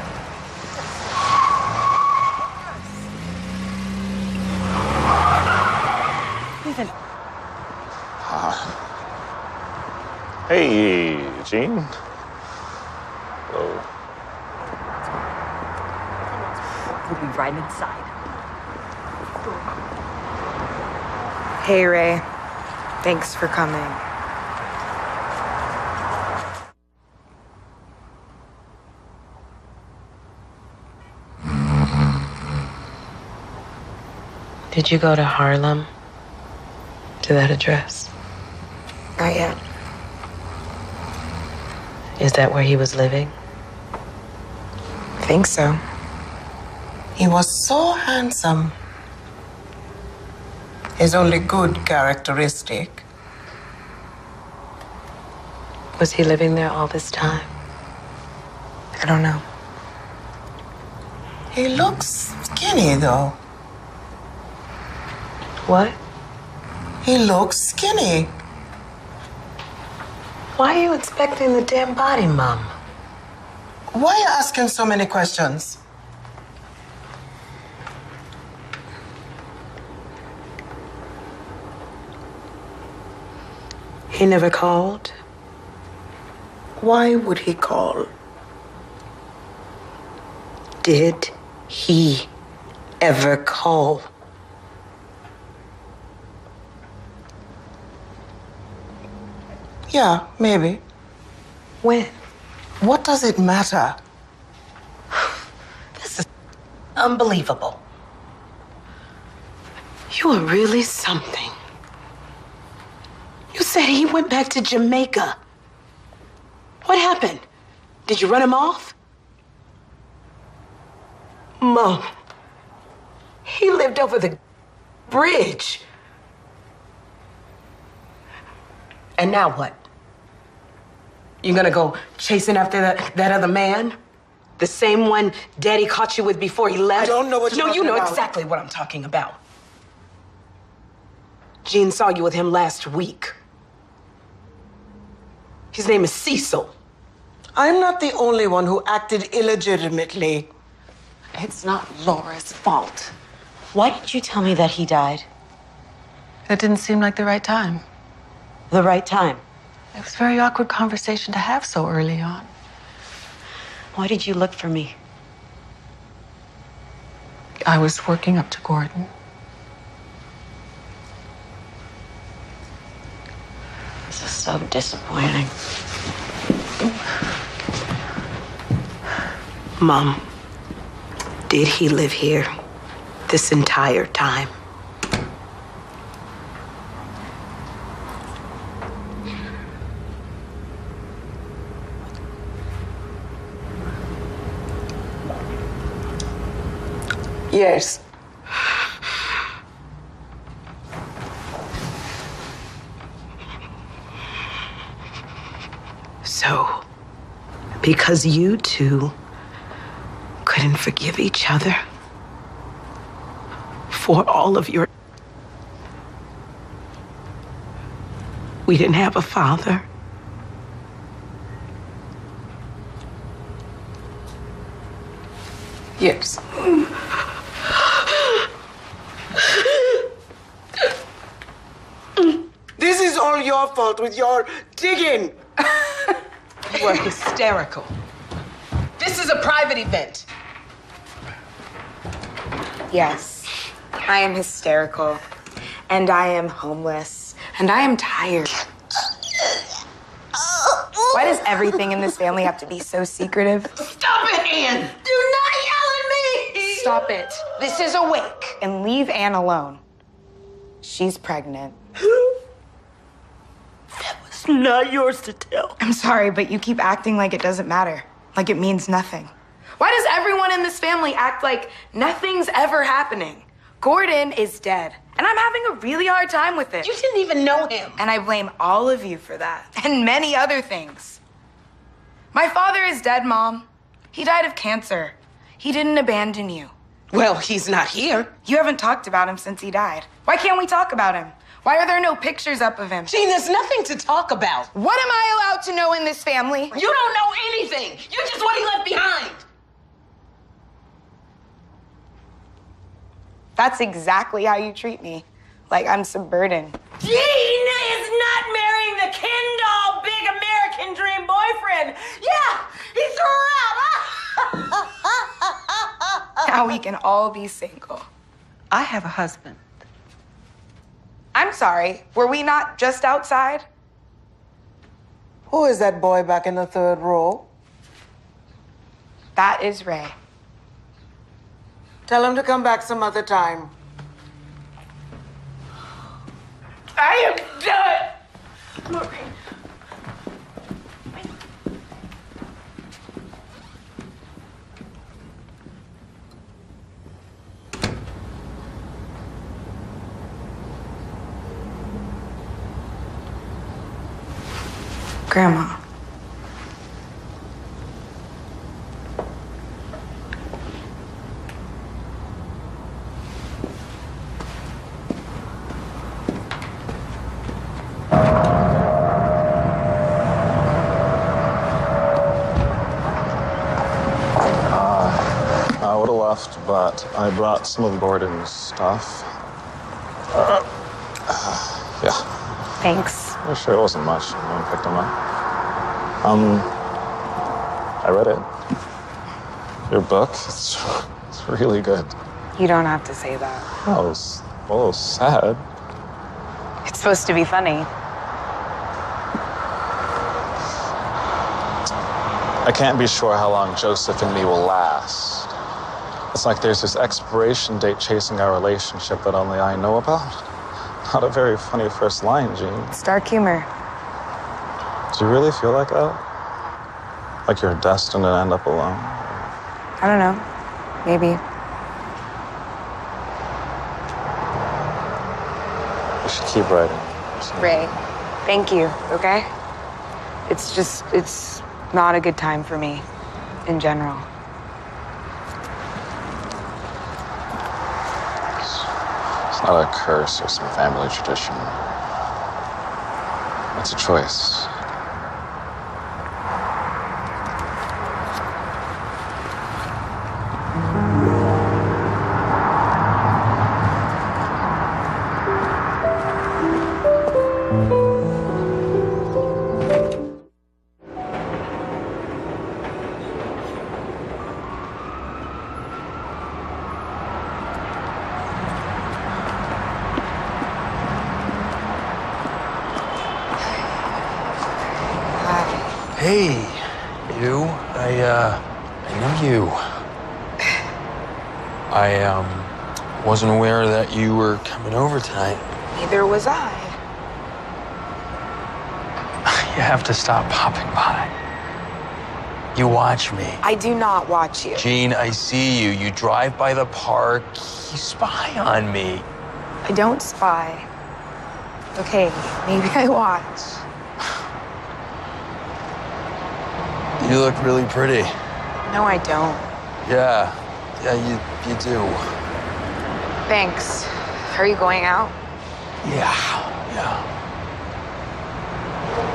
Ethan. Hey, Jean. Hello. We'll be right inside. Hey, Ray. Thanks for coming. Did you go to Harlem? To that address? Not yet. Is that where he was living? I think so. He was so handsome. His only good characteristic. Was he living there all this time? I don't know. He looks skinny, though. What? He looks skinny. Why are you inspecting the damn body, Mom? Why are you asking so many questions? He never called? Why would he call? Did he ever call? Yeah, maybe. When? What does it matter? This is unbelievable. You are really something. You said he went back to Jamaica. What happened? Did you run him off? Mom, he lived over the bridge. And now what? You gonna go chasing after that other man? The same one Daddy caught you with before he left? I don't know what you're talking No, you know about. exactly what I'm talking about. Jean saw you with him last week. His name is Cecil. I'm not the only one who acted illegitimately. It's not Laura's fault. Why did you tell me that he died? It didn't seem like the right time. The right time? It was a very awkward conversation to have so early on. Why did you look for me? I was working up to Gordon. This is so disappointing. Mom, did he live here this entire time? Yes. So, because you two couldn't forgive each other for all of your... We didn't have a father. Yes. This is all your fault with your digging. You are hysterical. This is a private event. Yes, I am hysterical. And I am homeless. And I am tired. Why does everything in this family have to be so secretive? Stop it, Anne! Do not yell at me! Stop it. This is a wake. And leave Anne alone. She's pregnant. It's not yours to tell. I'm sorry, but you keep acting like it doesn't matter. Like it means nothing. Why does everyone in this family act like nothing's ever happening? Gordon is dead, and I'm having a really hard time with it. You didn't even know him. And I blame all of you for that, and many other things. My father is dead, Mom. He died of cancer. He didn't abandon you. Well, he's not here. You haven't talked about him since he died. Why can't we talk about him? Why are there no pictures up of him? Jean, there's nothing to talk about. What am I allowed to know in this family? You don't know anything. You're just what he left behind. That's exactly how you treat me. Like I'm some burden. Jean is not marrying the Ken doll big American dream boyfriend. Yeah, he's a rat. Now we can all be single. I have a husband. I'm sorry, were we not just outside? Who is that boy back in the third row? That is Ray. Tell him to come back some other time. I am done. Maureen. Grandma. I would have left, but I brought some of Gordon's stuff. Yeah. Thanks. I'm sure it wasn't much. No one picked them up. I read it. Your book, it's really good. You don't have to say that. Oh, it was sad. It's supposed to be funny. I can't be sure how long Joseph and me will last. It's like there's this expiration date chasing our relationship that only I know about. Not a very funny first line, Jean. It's dark humor. Do you really feel like that? Like you're destined to end up alone? I don't know. Maybe. You should keep writing. Ray, thank you, okay? It's not a good time for me, in general. It's not a curse or some family tradition. It's a choice. Hey, you. I know you. I wasn't aware that you were coming over tonight. Neither was I. You have to stop popping by. You watch me. I do not watch you. Jean, I see you. You drive by the park. You spy on me. I don't spy. Okay, maybe I watch. You look really pretty. No, I don't. Yeah, you do. Thanks. Are you going out? Yeah.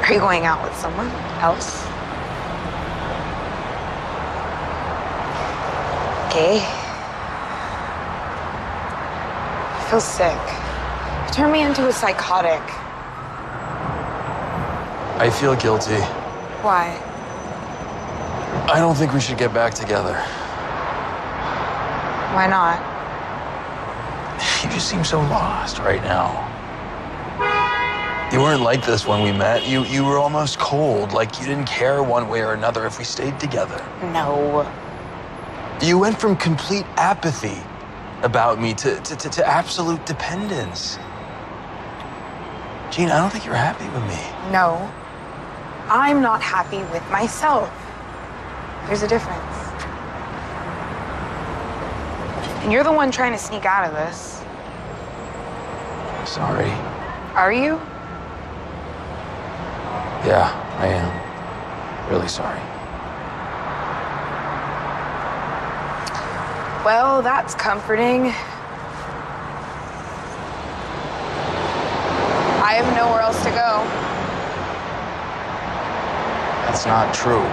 Are you going out with someone else? Okay. I feel sick. You turned me into a psychotic. I feel guilty. Why? I don't think we should get back together. Why not? You just seem so lost right now. You weren't like this when we met. You were almost cold, like you didn't care one way or another if we stayed together. No. You went from complete apathy about me to absolute dependence. Jean, I don't think you're happy with me. No. I'm not happy with myself. There's a difference. And you're the one trying to sneak out of this. Sorry. Are you? Yeah, I am. Really sorry. Well, that's comforting. I have nowhere else to go. That's not true.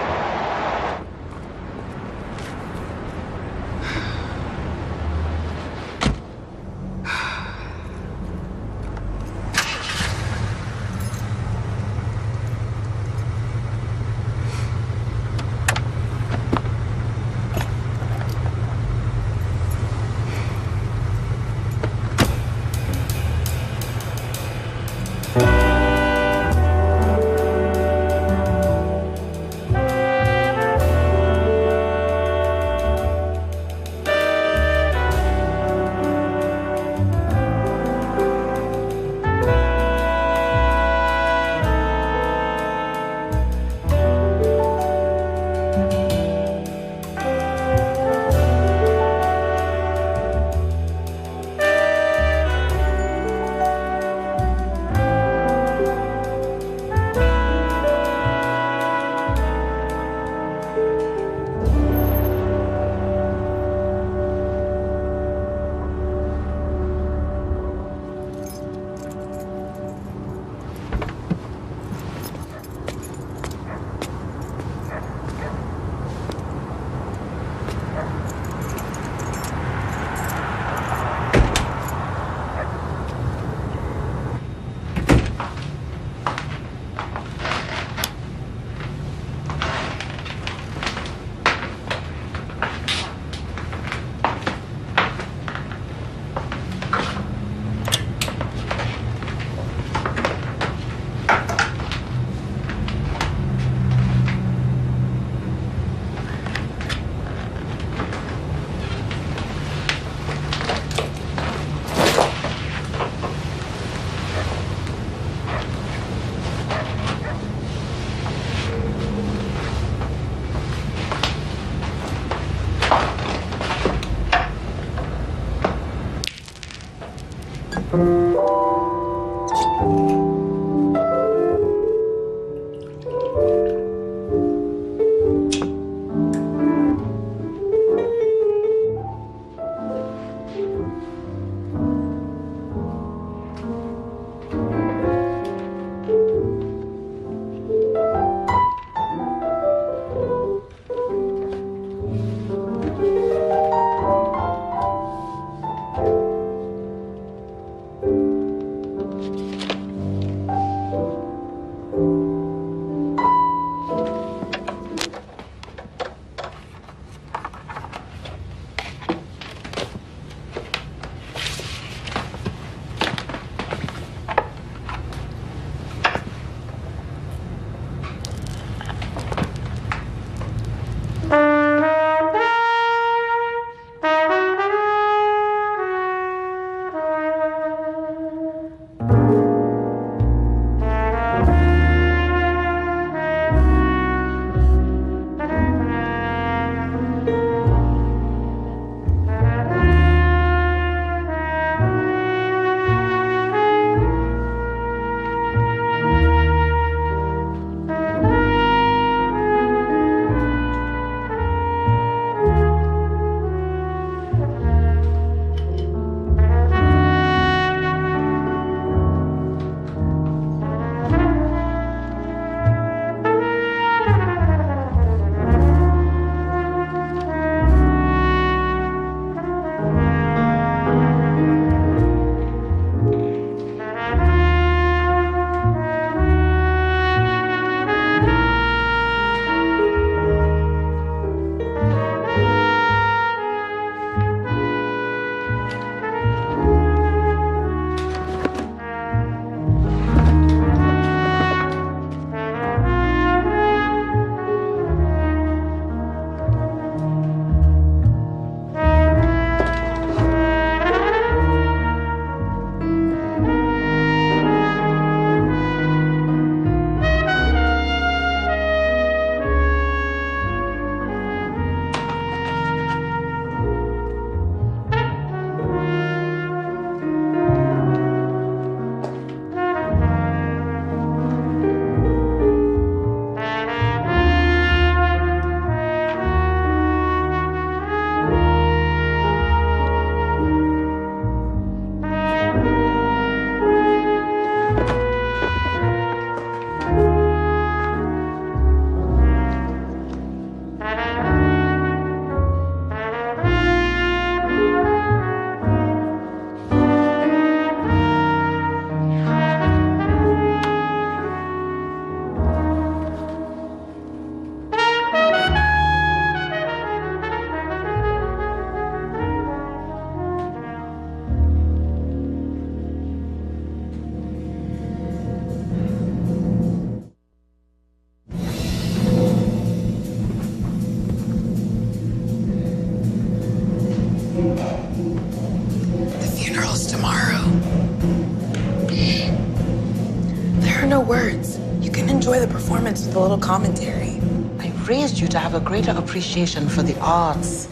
no words. You can enjoy the performance with a little commentary. I raised you to have a greater appreciation for the arts.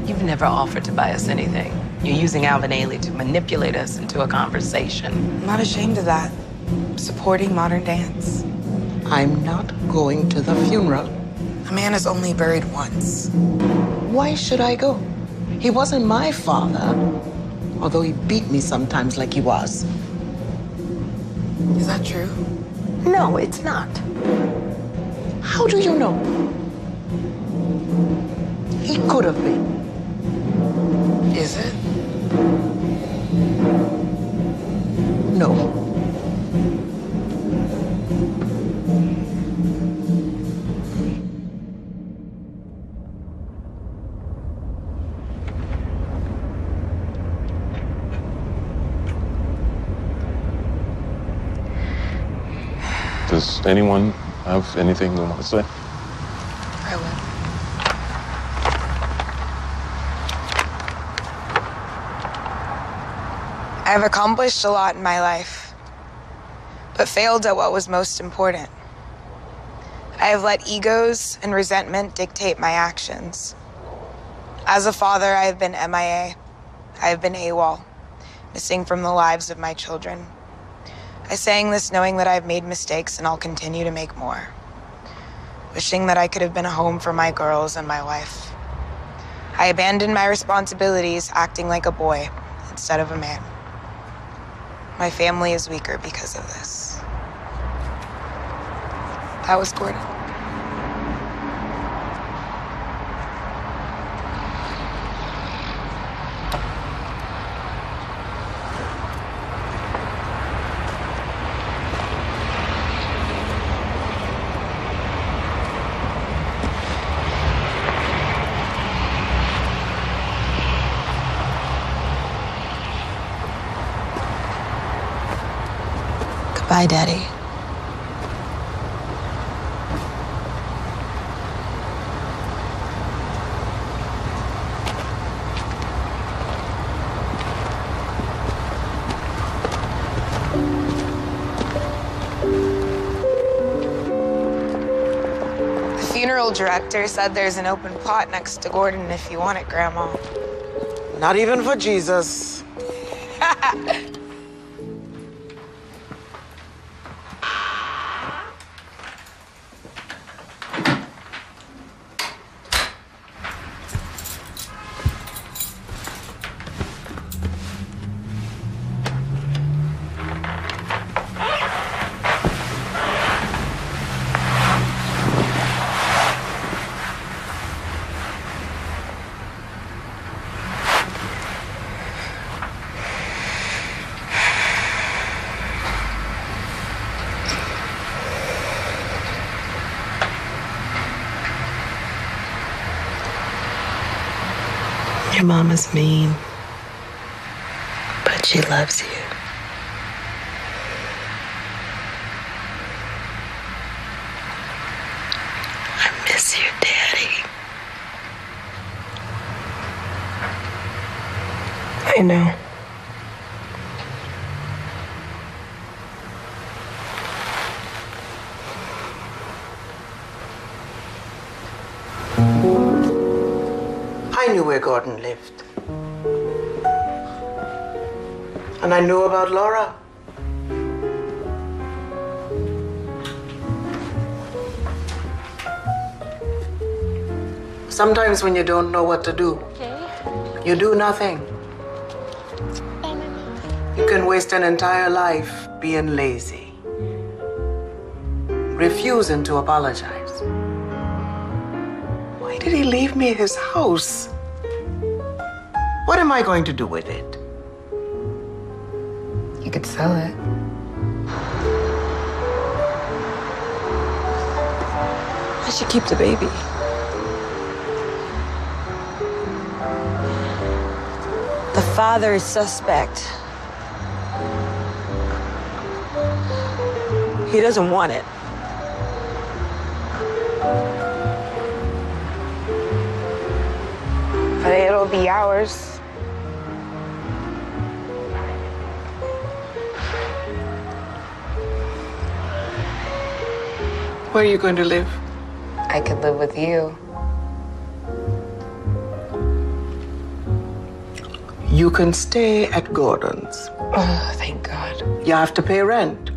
You've never offered to buy us anything. You're using Alvin Ailey to manipulate us into a conversation. I'm not ashamed of that. I'm supporting modern dance. I'm not going to the funeral. A man is only buried once. Why should I go? He wasn't my father, although he beat me sometimes like he was. Is that true? No, it's not. How do you know? He could have been. Is it? No. Does anyone have anything they want to say? I will. I have accomplished a lot in my life, but failed at what was most important. I have let egos and resentment dictate my actions. As a father, I have been MIA. I have been AWOL. missing from the lives of my children. I sang this knowing that I've made mistakes and I'll continue to make more. Wishing that I could have been a home for my girls and my wife. I abandoned my responsibilities, acting like a boy instead of a man. My family is weaker because of this. That was Gordon. Bye, Daddy. The funeral director said there's an open plot next to Gordon if you want it, Grandma. Not even for Jesus. Your mama's mean, but she loves you. I miss you, Daddy. I know. I knew where Gordon lived. And I knew about Laura. Sometimes when you don't know what to do, you do nothing. You can waste an entire life being lazy, refusing to apologize. Why did he leave me his house? What am I going to do with it? You could sell it. I should keep the baby. The father is suspect. He doesn't want it. But it'll be ours. Where are you going to live? I could live with you. You can stay at Gordon's. Oh, thank God. You have to pay rent.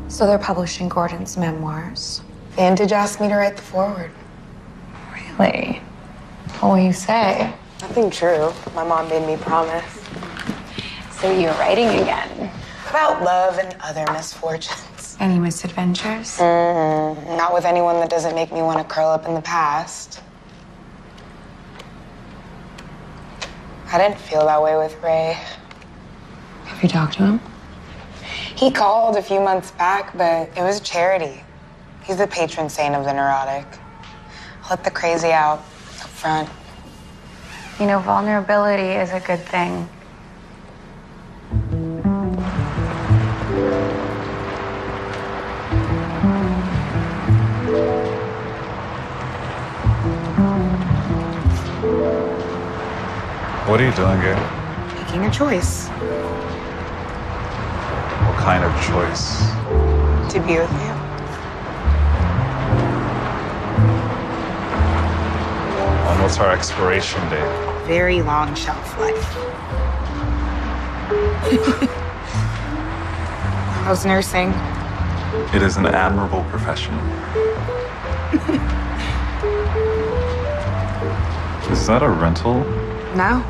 So they're publishing Gordon's memoirs. Vantage asked me to write the foreword. Really? What will you say? Nothing true. My mom made me promise. So you're writing again? About love and other misfortunes. Any misadventures? Not with anyone that doesn't make me want to curl up in the past. I didn't feel that way with Ray. Have you talked to him? He called a few months back, but it was charity. He's the patron saint of the neurotic. Let the crazy out up front. You know, vulnerability is a good thing. What are you doing here? Making a choice. What kind of choice? To be with you. What's our expiration date? Very long shelf life. How's nursing? It is an admirable profession. Is that a rental? No.